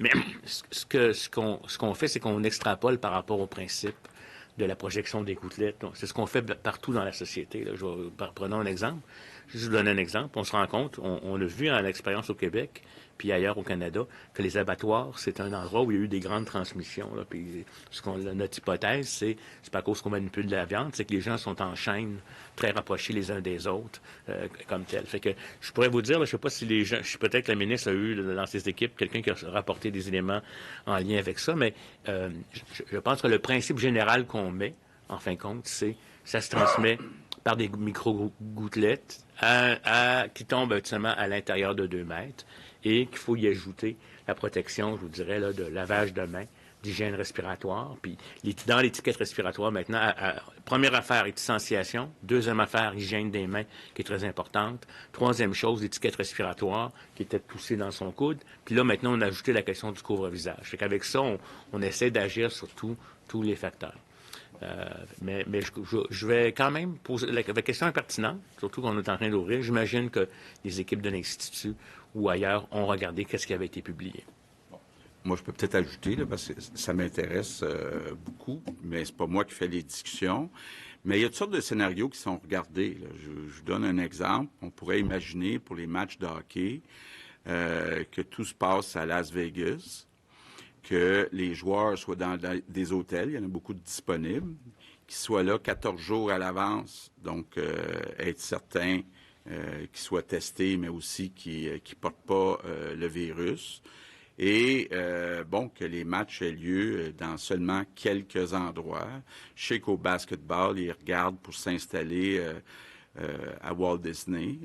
S8: Mais ce qu'on fait, c'est qu'on extrapole par rapport au principe de la projection des gouttelettes. C'est ce qu'on fait partout dans la société. Là. Prenons un exemple. Je vais vous donner un exemple. On se rend compte, on l'a vu en expérience au Québec, puis ailleurs au Canada, que les abattoirs, c'est un endroit où il y a eu des grandes transmissions. Là. Puis notre hypothèse, c'est pas à cause qu'on manipule de la viande, c'est que les gens sont en chaîne très rapprochés les uns des autres, comme tel. Fait que je pourrais vous dire, là, je sais pas si les gens, peut-être que la ministre a eu dans ses équipes quelqu'un qui a rapporté des éléments en lien avec ça, mais je pense que le principe général qu'on met, en fin de compte, c'est ça se transmet par des micro-gouttelettes qui tombent seulement à l'intérieur de 2 mètres et qu'il faut y ajouter la protection, je vous dirais, là, de lavage de mains, d'hygiène respiratoire. Puis dans l'étiquette respiratoire, maintenant, première affaire, distanciation. Deuxième affaire, hygiène des mains, qui est très importante. Troisième chose, l'étiquette respiratoire, qui était poussée dans son coude. Puis là, maintenant, on a ajouté la question du couvre-visage. Fait qu'avec ça, on essaie d'agir sur tous les facteurs. Mais je vais quand même poser la question est pertinente, surtout qu'on est en train d'ouvrir. J'imagine que les équipes de l'Institut ou ailleurs ont regardé qu'est-ce qui avait été publié.
S1: Moi, je peux peut-être ajouter, là, parce que ça m'intéresse beaucoup, mais c'est pas moi qui fais les discussions. Mais il y a toutes sortes de scénarios qui sont regardés. Là. Je vous donne un exemple. On pourrait imaginer pour les matchs de hockey que tout se passe à Las Vegas, que les joueurs soient dans des hôtels, il y en a beaucoup de disponibles, qu'ils soient là 14 jours à l'avance, donc être certain qu'ils soient testés, mais aussi qu'ils ne portent pas le virus. Et, que les matchs aient lieu dans seulement quelques endroits. Je sais qu'au basketball, ils regardent pour s'installer à Walt Disney,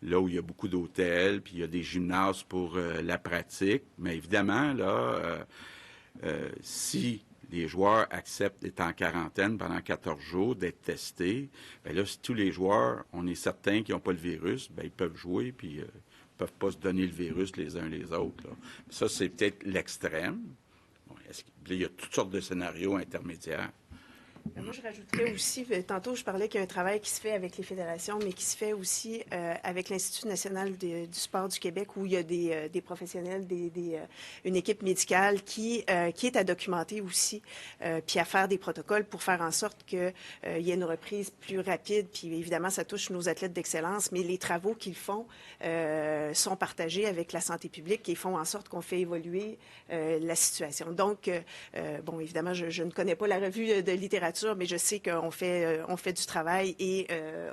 S1: là où il y a beaucoup d'hôtels, puis il y a des gymnases pour la pratique. Mais évidemment, là, si les joueurs acceptent d'être en quarantaine pendant 14 jours, d'être testés, bien là, si tous les joueurs, on est certain qu'ils n'ont pas le virus, bien, ils peuvent jouer, puis ne peuvent pas se donner le virus les uns les autres. Là. Ça, c'est peut-être l'extrême. Bon, il y a toutes sortes de scénarios intermédiaires.
S3: Moi, je rajouterais aussi, tantôt, je parlais qu'il y a un travail qui se fait avec les fédérations, mais qui se fait aussi avec l'Institut national du sport du Québec, où il y a des professionnels, une équipe médicale qui est à documenter aussi, puis à faire des protocoles pour faire en sorte qu'il y ait une reprise plus rapide. Puis évidemment, ça touche nos athlètes d'excellence, mais les travaux qu'ils font sont partagés avec la santé publique et font en sorte qu'on fait évoluer la situation. Donc, évidemment, je ne connais pas la revue de littérature, mais je sais qu'on fait du travail et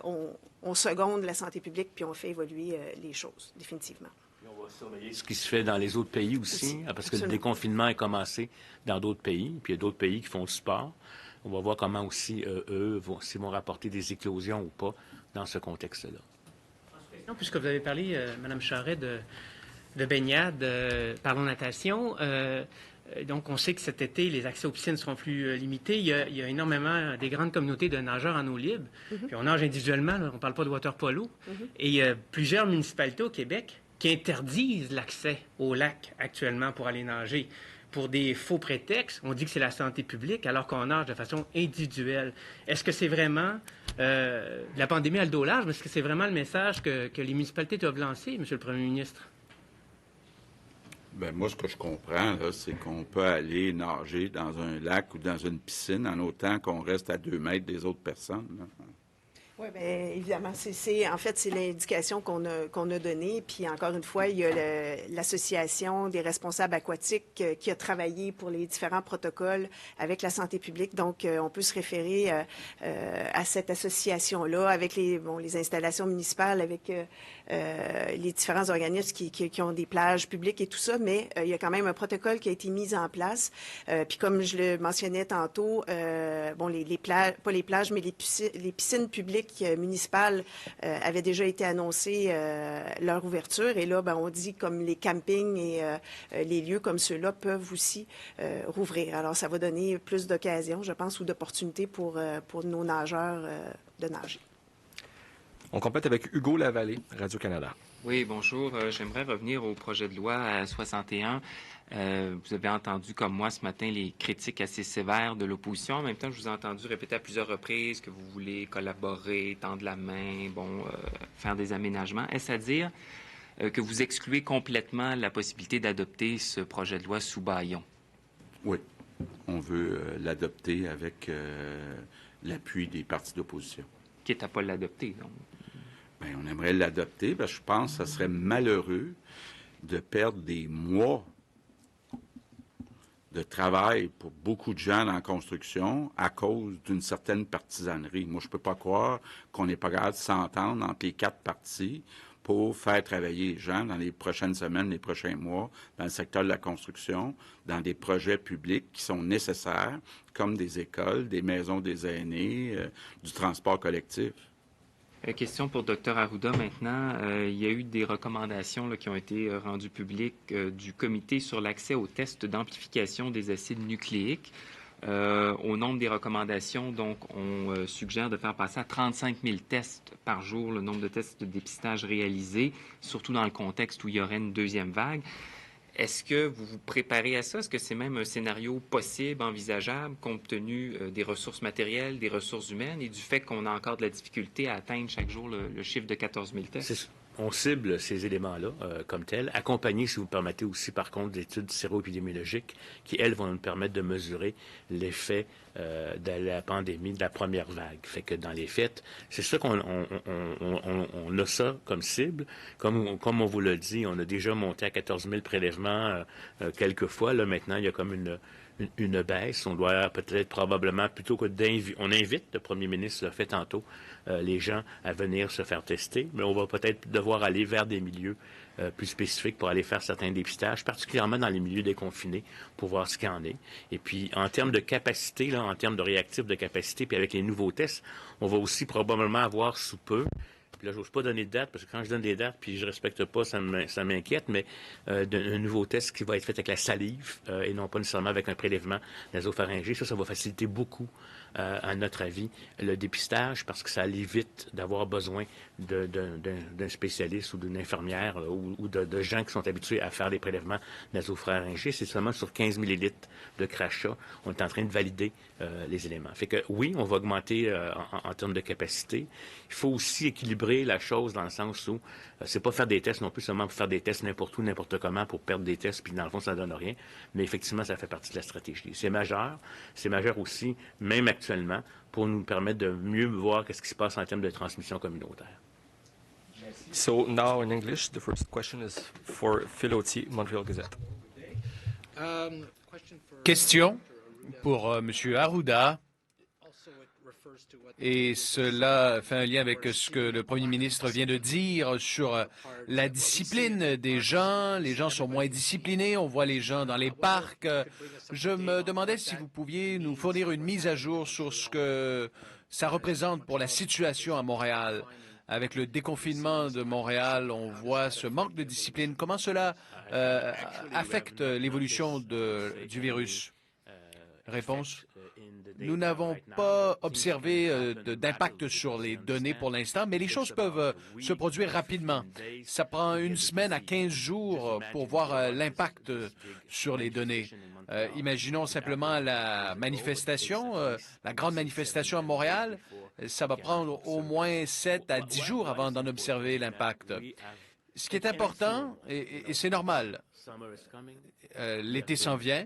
S3: on seconde la santé publique puis on fait évoluer les choses, définitivement.
S8: Et on va surveiller ce qui se fait dans les autres pays aussi parce que le déconfinement est commencé dans d'autres pays, puis il y a d'autres pays qui font du sport. On va voir comment aussi, s'ils vont rapporter des éclosions ou pas dans ce contexte-là.
S12: Puisque vous avez parlé, Mme Charret, de baignade, parlons natation, donc, on sait que cet été, les accès aux piscines seront plus limités. Il y a énormément des grandes communautés de nageurs en eau libre. Puis on nage individuellement, là, on ne parle pas de water polo. Et il y a plusieurs municipalités au Québec qui interdisent l'accès au lac actuellement pour aller nager. Pour des faux prétextes, on dit que c'est la santé publique alors qu'on nage de façon individuelle. Est-ce que c'est vraiment la pandémie a le dos large, mais est-ce que c'est vraiment le message que les municipalités doivent lancer, M. le Premier ministre?
S1: Bien, moi, ce que je comprends, là, c'est qu'on peut aller nager dans un lac ou dans une piscine en autant qu'on reste à 2 mètres des autres personnes. Là.
S3: Oui, bien, évidemment. En fait, c'est l'indication qu'on a donnée. Puis, encore une fois, il y a l'Association des responsables aquatiques qui a travaillé pour les différents protocoles avec la santé publique. Donc, on peut se référer à cette association-là avec les installations municipales, avec les différents organismes qui ont des plages publiques et tout ça. Mais il y a quand même un protocole qui a été mis en place. Puis, comme je le mentionnais tantôt, les plages, pas les plages, mais les piscines publiques municipales avaient déjà été annoncées leur ouverture. Et là, on dit comme les campings et les lieux comme ceux-là peuvent aussi rouvrir. Alors, ça va donner plus d'occasions, je pense, ou d'opportunités pour nos nageurs de nager.
S4: On complète avec Hugo Lavallée, Radio-Canada.
S13: Oui, bonjour. J'aimerais revenir au projet de loi 61. Vous avez entendu, comme moi, ce matin, les critiques assez sévères de l'opposition. En même temps, je vous ai entendu répéter à plusieurs reprises que vous voulez collaborer, tendre la main, faire des aménagements. Est-ce à dire que vous excluez complètement la possibilité d'adopter ce projet de loi sous bâillon?
S1: Oui. On veut l'adopter avec l'appui des partis d'opposition.
S13: Quitte à pas l'adopter, donc.
S1: Bien, on aimerait l'adopter parce que je pense que ça serait malheureux de perdre des mois de travail pour beaucoup de gens dans la construction à cause d'une certaine partisanerie. Moi, je ne peux pas croire qu'on n'est pas capable de s'entendre entre les 4 parties pour faire travailler les gens dans les prochaines semaines, les prochains mois, dans le secteur de la construction, dans des projets publics qui sont nécessaires, comme des écoles, des maisons des aînés, du transport collectif.
S13: Question pour Dr Arruda maintenant. Il y a eu des recommandations qui ont été rendues publiques du comité sur l'accès aux tests d'amplification des acides nucléiques. Au nombre des recommandations, donc, on suggère de faire passer à 35 000 tests par jour le nombre de tests de dépistage réalisés, surtout dans le contexte où il y aurait une deuxième vague. Est-ce que vous vous préparez à ça? Est-ce que c'est même un scénario possible, envisageable, compte tenu des ressources matérielles, des ressources humaines et du fait qu'on a encore de la difficulté à atteindre chaque jour le chiffre de 14 000 tests?
S8: On cible ces éléments-là comme tels, accompagnés, si vous me permettez, aussi, par contre, d'études séro-épidémiologiques qui, elles, vont nous permettre de mesurer l'effet de la pandémie, de la première vague. Fait que dans les faits, c'est ça qu'on a ça comme cible. Comme on vous l'a dit, on a déjà monté à 14 000 prélèvements quelques fois. Là, maintenant, il y a comme une baisse. On doit peut-être probablement, plutôt que on invite, le premier ministre l'a fait tantôt, les gens à venir se faire tester, mais on va peut-être devoir aller vers des milieux plus spécifiques pour aller faire certains dépistages, particulièrement dans les milieux déconfinés, pour voir ce qu'il y en est. Et puis, en termes de capacité, là, en termes de réactifs de capacité, puis avec les nouveaux tests, on va aussi probablement avoir sous peu. Puis là, je n'ose pas donner de date, parce que quand je donne des dates, puis je ne respecte pas, ça m'inquiète, mais un nouveau test qui va être fait avec la salive et non pas nécessairement avec un prélèvement nasopharyngé. Ça va faciliter beaucoup, à notre avis, le dépistage, parce que ça évite d'avoir besoin d'un spécialiste ou d'une infirmière ou de gens qui sont habitués à faire des prélèvements nasopharyngés. C'est seulement sur 15 millilitres de crachat. On est en train de valider les éléments. Fait que oui, on va augmenter en termes de capacité. Il faut aussi équilibrer la chose dans le sens où c'est pas faire des tests non plus seulement pour faire des tests n'importe où, n'importe comment pour perdre des tests, puis dans le fond, ça ne donne rien. Mais effectivement, ça fait partie de la stratégie. C'est majeur. C'est majeur aussi, même actuellement, pour nous permettre de mieux voir ce qui se passe en termes de transmission communautaire.
S4: So now in English, the first question is for Phil Authier, Montreal Gazette.
S2: Question pour M. Arruda. Et cela fait un lien avec ce que le premier ministre vient de dire sur la discipline des gens. Les gens sont moins disciplinés. On voit les gens dans les parcs. Je me demandais si vous pouviez nous fournir une mise à jour sur ce que ça représente pour la situation à Montréal. Avec le déconfinement de Montréal, on voit ce manque de discipline. Comment cela affecte l'évolution du virus? Réponse. Nous n'avons pas observé d'impact sur les données pour l'instant, mais les choses peuvent se produire rapidement. Ça prend 1 semaine à 15 jours pour voir l'impact sur les données. Imaginons simplement la manifestation, la grande manifestation à Montréal. Ça va prendre au moins 7 à 10 jours avant d'en observer l'impact. Ce qui est important, et c'est normal, l'été s'en vient.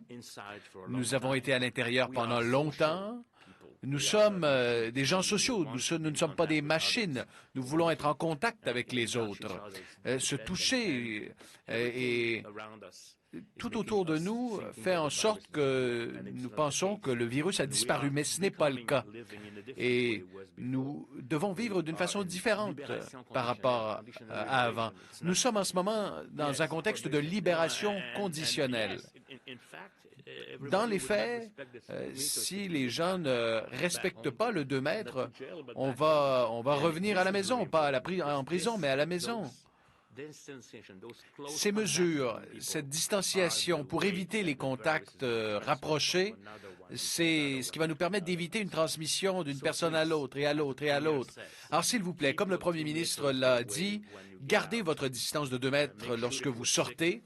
S2: Nous avons été à l'intérieur pendant longtemps. Nous sommes des gens sociaux. Nous ne sommes pas des machines. Nous voulons être en contact avec les autres, se toucher. Et tout autour de nous fait en sorte que nous pensons que le virus a disparu, mais ce n'est pas le cas. Et nous devons vivre d'une façon différente par rapport à avant. Nous sommes en ce moment dans un contexte de libération conditionnelle. Dans les faits, si les gens ne respectent pas le 2 mètres, on va revenir à la maison, pas en prison, mais à la maison. Ces mesures, cette distanciation pour éviter les contacts rapprochés, c'est ce qui va nous permettre d'éviter une transmission d'une personne à l'autre et à l'autre et à l'autre. Alors, s'il vous plaît, comme le premier ministre l'a dit, gardez votre distance de 2 mètres lorsque vous sortez.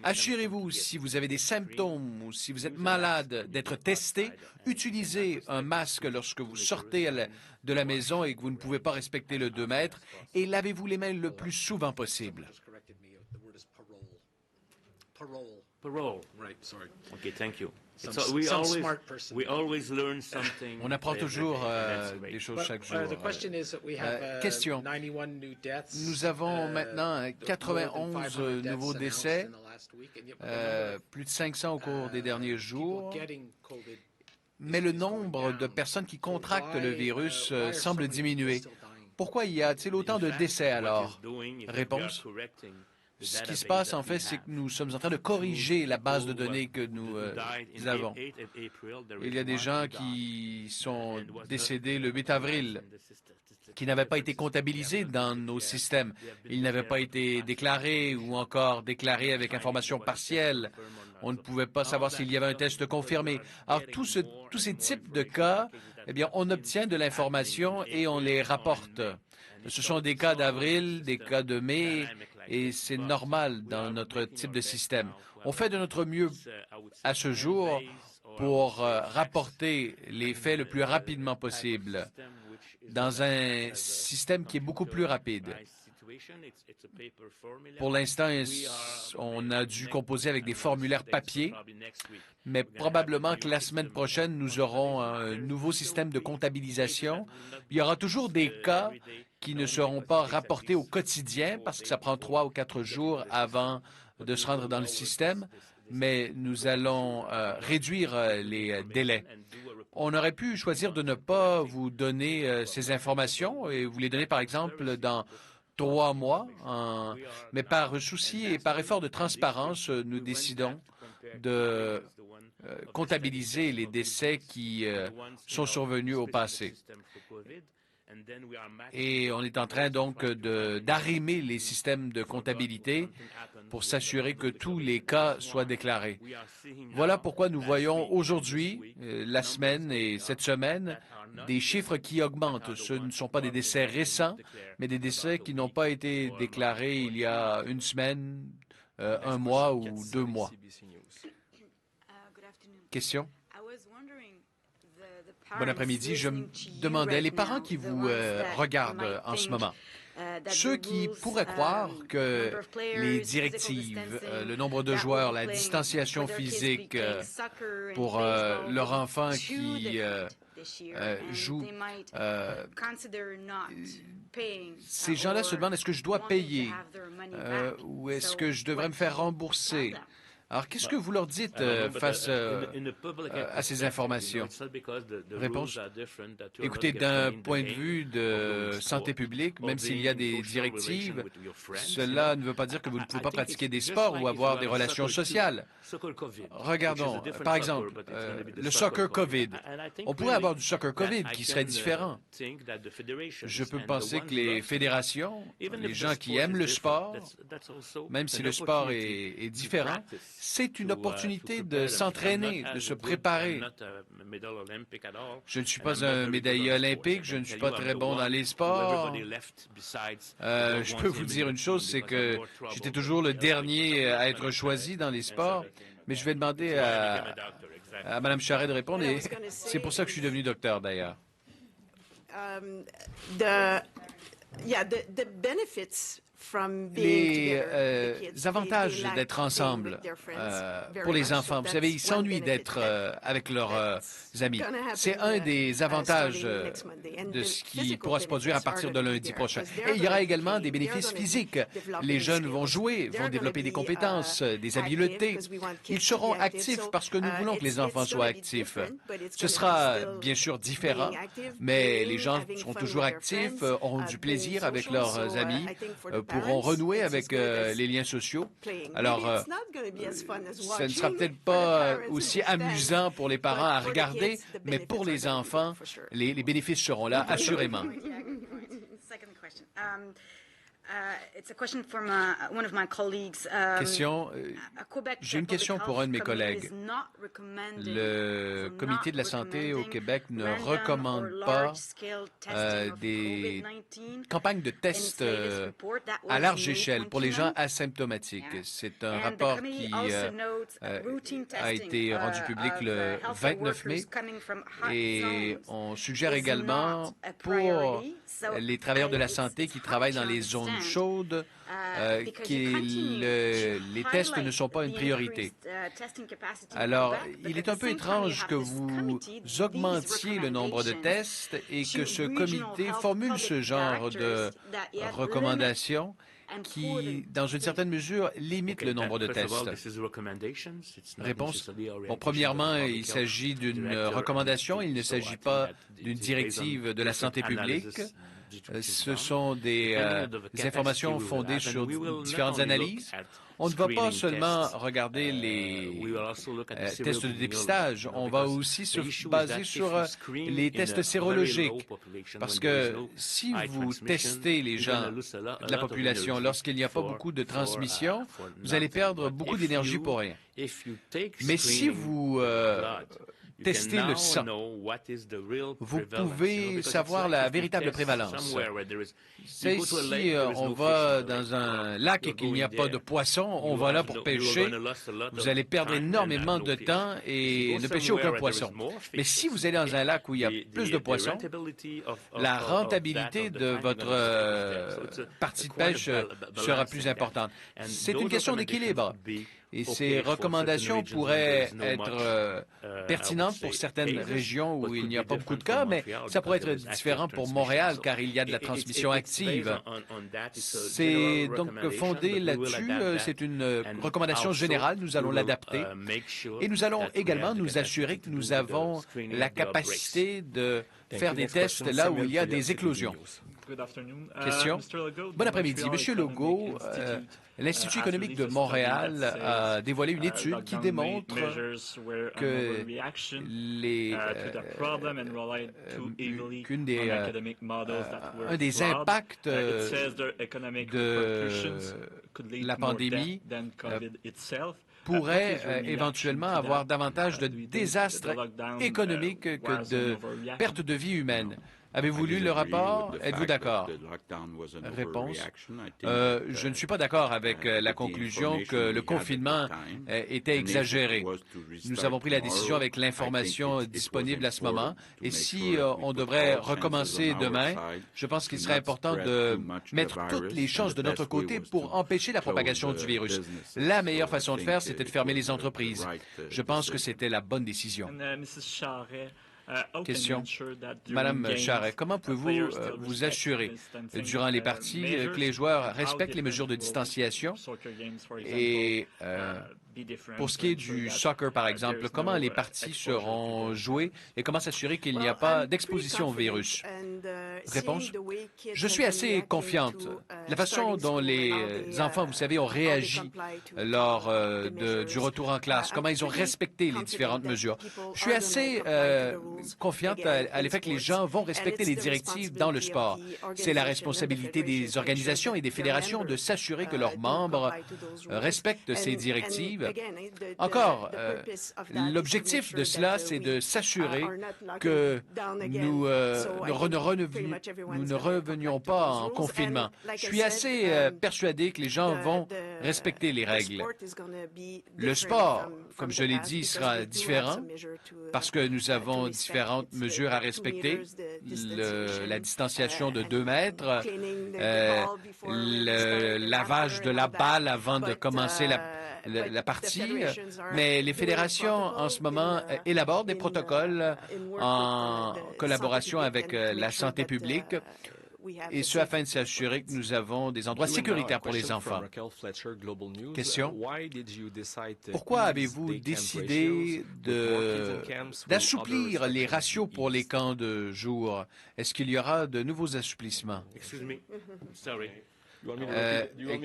S2: Assurez-vous, si vous avez des symptômes ou si vous êtes malade, d'être testé. Utilisez un masque lorsque vous sortez de la maison et que vous ne pouvez pas respecter le 2 mètres. Et lavez-vous les mains le plus souvent possible.
S8: Parole. Right, sorry. OK, thank you.
S2: On apprend toujours des choses chaque jour. Question. Nous avons maintenant 91 nouveaux décès, plus de 500 au cours des derniers jours, mais le nombre de personnes qui contractent le virus semble diminuer. Pourquoi y a-t-il autant de décès alors? Réponse. Ce qui se passe, en fait, c'est que nous sommes en train de corriger la base de données que nous avons. Il y a des gens qui sont décédés le 8 avril, qui n'avaient pas été comptabilisés dans nos systèmes. Ils n'avaient pas été déclarés ou encore déclarés avec information partielle. On ne pouvait pas savoir s'il y avait un test confirmé. Alors, tous ces types de cas, eh bien, on obtient de l'information et on les rapporte. Ce sont des cas d'avril, des cas de mai, et c'est normal dans notre type de système. On fait de notre mieux à ce jour pour rapporter les faits le plus rapidement possible dans un système qui est beaucoup plus rapide. Pour l'instant, on a dû composer avec des formulaires papier, mais probablement que la semaine prochaine, nous aurons un nouveau système de comptabilisation. Il y aura toujours des cas qui ne seront pas rapportés au quotidien parce que ça prend 3 ou 4 jours avant de se rendre dans le système, mais nous allons réduire les délais. On aurait pu choisir de ne pas vous donner ces informations et vous les donner, par exemple, dans 3 mois, mais par souci et par effort de transparence, nous décidons de comptabiliser les décès qui sont survenus au passé. Et on est en train donc d'arrimer les systèmes de comptabilité pour s'assurer que tous les cas soient déclarés. Voilà pourquoi nous voyons aujourd'hui, la semaine et cette semaine, des chiffres qui augmentent. Ce ne sont pas des décès récents, mais des décès qui n'ont pas été déclarés il y a une semaine, 1 mois ou 2 mois. Question? Bon après-midi. Je me demandais, les parents qui vous regardent en ce moment, ceux qui pourraient croire que les directives, le nombre de joueurs, la distanciation physique pour leur enfant qui joue, ces gens-là se demandent, est-ce que je dois payer ou est-ce que je devrais me faire rembourser? Alors, qu'est-ce que vous leur dites face à ces informations? Réponse. Écoutez, d'un point de vue de santé publique, même s'il y a des directives, cela ne veut pas dire que vous ne pouvez pas pratiquer des sports ou avoir des relations sociales. Regardons, par exemple, le soccer COVID. On pourrait avoir du soccer COVID qui serait différent. Je peux penser que les fédérations, les gens qui aiment le sport, même si le sport est différent, c'est une opportunité de s'entraîner, de se préparer. Je ne suis pas un médaillé olympique, je ne suis pas très bon dans les sports. Je peux vous dire une chose, c'est que j'étais toujours le dernier à être choisi dans les sports, mais je vais demander à Mme Charest de répondre, et c'est pour ça que je suis devenu docteur, d'ailleurs. Les avantages d'être ensemble pour les enfants, vous savez, ils s'ennuient d'être avec leurs amis. C'est un des avantages de ce qui pourra se produire à partir de lundi prochain. Et il y aura également des bénéfices physiques. Les jeunes vont jouer, vont développer des compétences, des habiletés. Ils seront actifs parce que nous voulons que les enfants soient actifs. Ce sera bien sûr différent, mais les gens seront toujours actifs, auront du plaisir avec leurs amis, pourront renouer avec les liens sociaux. Alors, ce ne sera peut-être pas aussi amusant pour les parents à regarder, mais pour les enfants, les bénéfices seront là, assurément. Question. J'ai une question pour un de mes collègues. Le Comité de la santé au Québec ne recommande pas des campagnes de tests à large échelle pour les gens asymptomatiques. C'est un rapport qui a été rendu public le 29 mai et on suggère également pour les travailleurs de la santé qui travaillent dans les zones chaude, les tests ne sont pas une priorité. Alors, il est un peu étrange que vous augmentiez le nombre de tests et que ce comité formule ce genre de recommandations qui, dans une certaine mesure, limite le nombre de tests. Réponse. Bon, premièrement, il s'agit d'une recommandation, il ne s'agit pas d'une directive de la santé publique. Ce sont des informations fondées sur différentes analyses. On ne va pas seulement regarder les tests de dépistage, on va aussi se baser sur les tests sérologiques. Parce que si vous testez les gens de la population lorsqu'il n'y a pas beaucoup de transmission, vous allez perdre beaucoup d'énergie pour rien. Mais si vous tester le sang. Vous pouvez savoir la véritable prévalence. C'est si on va dans un lac et qu'il n'y a pas de poissons, on va là pour pêcher, vous allez perdre énormément de temps et ne pêcher aucun poisson. Mais si vous allez dans un lac où il y a plus de poissons, la rentabilité de votre partie de pêche sera plus importante. C'est une question d'équilibre. Et ces recommandations pourraient être pertinentes pour certaines régions où il n'y a pas beaucoup de cas, mais ça pourrait être différent pour Montréal car il y a de la transmission active. C'est donc fondé là-dessus. C'est une recommandation générale. Nous allons l'adapter. Et nous allons également nous assurer que nous avons la capacité de faire des tests là où il y a des éclosions. Question. Bon après-midi. Monsieur Legault, l'Institut économique de Montréal a dévoilé une étude qui démontre que un des impacts de la pandémie pourrait éventuellement avoir davantage de désastres économiques que de pertes de vie humaines. Avez-vous lu le rapport? Êtes-vous d'accord? Réponse. Je ne suis pas d'accord avec la conclusion que le confinement était exagéré. Nous avons pris la décision avec l'information disponible à ce moment. Et si on devrait recommencer demain, je pense qu'il serait important de mettre toutes les chances de notre côté pour empêcher la propagation du virus. La meilleure façon de faire, c'était de fermer les entreprises. Je pense que c'était la bonne décision. Question. Madame Charret, comment pouvez-vous vous assurer durant les parties que les joueurs respectent les mesures de distanciation et pour ce qui est du soccer, par exemple, comment les parties seront jouées et comment s'assurer qu'il n'y a pas d'exposition au virus? Réponse. Je suis assez confiante. La façon dont les enfants, vous savez, ont réagi lors du retour en classe, comment ils ont respecté les différentes mesures. Je suis assez confiante à l'effet que les gens vont respecter les directives dans le sport. C'est la responsabilité des organisations et des fédérations de s'assurer que leurs membres respectent ces directives. Encore, l'objectif de cela, c'est de s'assurer que nous ne revenions pas en confinement. Je suis assez persuadé que les gens vont respecter les règles. Le sport, comme je l'ai dit, sera différent parce que nous avons différentes mesures à respecter. La distanciation de 2 mètres, le lavage de la balle avant de commencer la partie, mais les fédérations en ce moment élaborent des protocoles en collaboration avec la santé publique et ce afin de s'assurer que nous avons des endroits sécuritaires pour les enfants. Question. Pourquoi avez-vous décidé d'assouplir les ratios pour les camps de jour? Est-ce qu'il y aura de nouveaux assouplissements?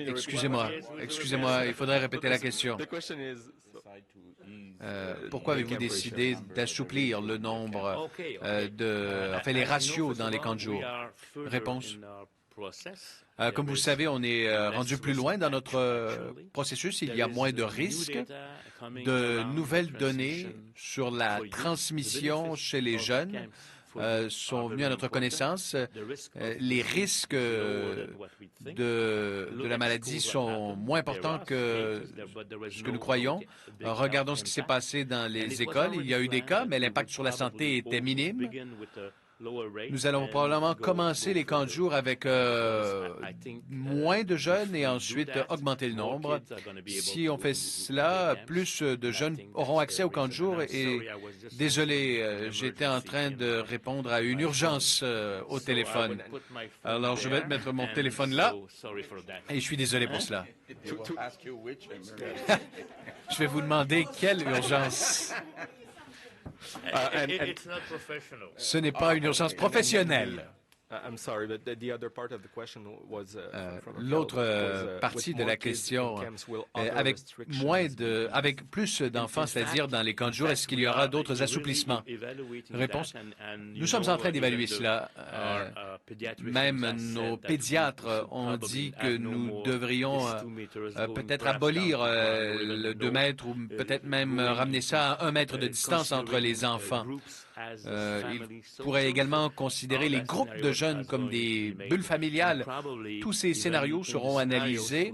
S2: Excusez-moi, il faudrait répéter la question. Pourquoi avez-vous décidé d'assouplir le nombre les ratios dans les camps de jour? Réponse. Comme vous le savez, on est rendu plus loin dans notre processus. Il y a moins de risques, de nouvelles données sur la transmission chez les jeunes sont venus à notre connaissance. Les risques de la maladie sont moins importants que ce que nous croyons. Regardons ce qui s'est passé dans les écoles. Il y a eu des cas, mais l'impact sur la santé était minime. Nous allons probablement commencer les camps de jour avec moins de jeunes et ensuite augmenter le nombre. Si on fait cela, plus de jeunes auront accès au camp de jour. Et désolé, j'étais en train de répondre à une urgence au téléphone. Alors, je vais mettre mon téléphone là et je suis désolé pour cela. Je vais vous demander quelle urgence. Ce n'est pas une urgence professionnelle. L'autre partie de la question, avec plus d'enfants, c'est-à-dire dans les camps de jour, est-ce qu'il y aura d'autres assouplissements? Réponse, nous sommes en train d'évaluer cela. Même nos pédiatres ont dit que nous devrions peut-être abolir le 2 mètres ou peut-être même ramener ça à 1 mètre de distance entre les enfants. Il pourrait également considérer les groupes de jeunes comme des bulles familiales. Tous ces scénarios seront analysés.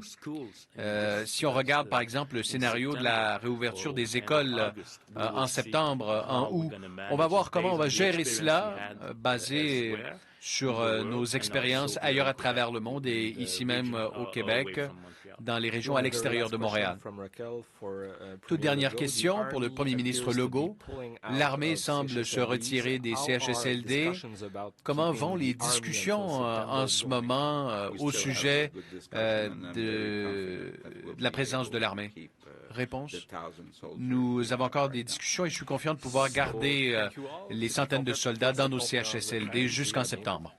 S2: Si on regarde, par exemple, le scénario de la réouverture des écoles en septembre, en août, on va voir comment on va gérer cela, basé sur nos expériences ailleurs à travers le monde et ici même au Québec, dans les régions à l'extérieur de Montréal. Toute dernière question pour le premier ministre Legault. L'armée semble se retirer des CHSLD. Comment vont les discussions en ce moment au sujet de la présence de l'armée? Réponse. Nous avons encore des discussions et je suis confiant de pouvoir garder les centaines de soldats dans nos CHSLD jusqu'en septembre.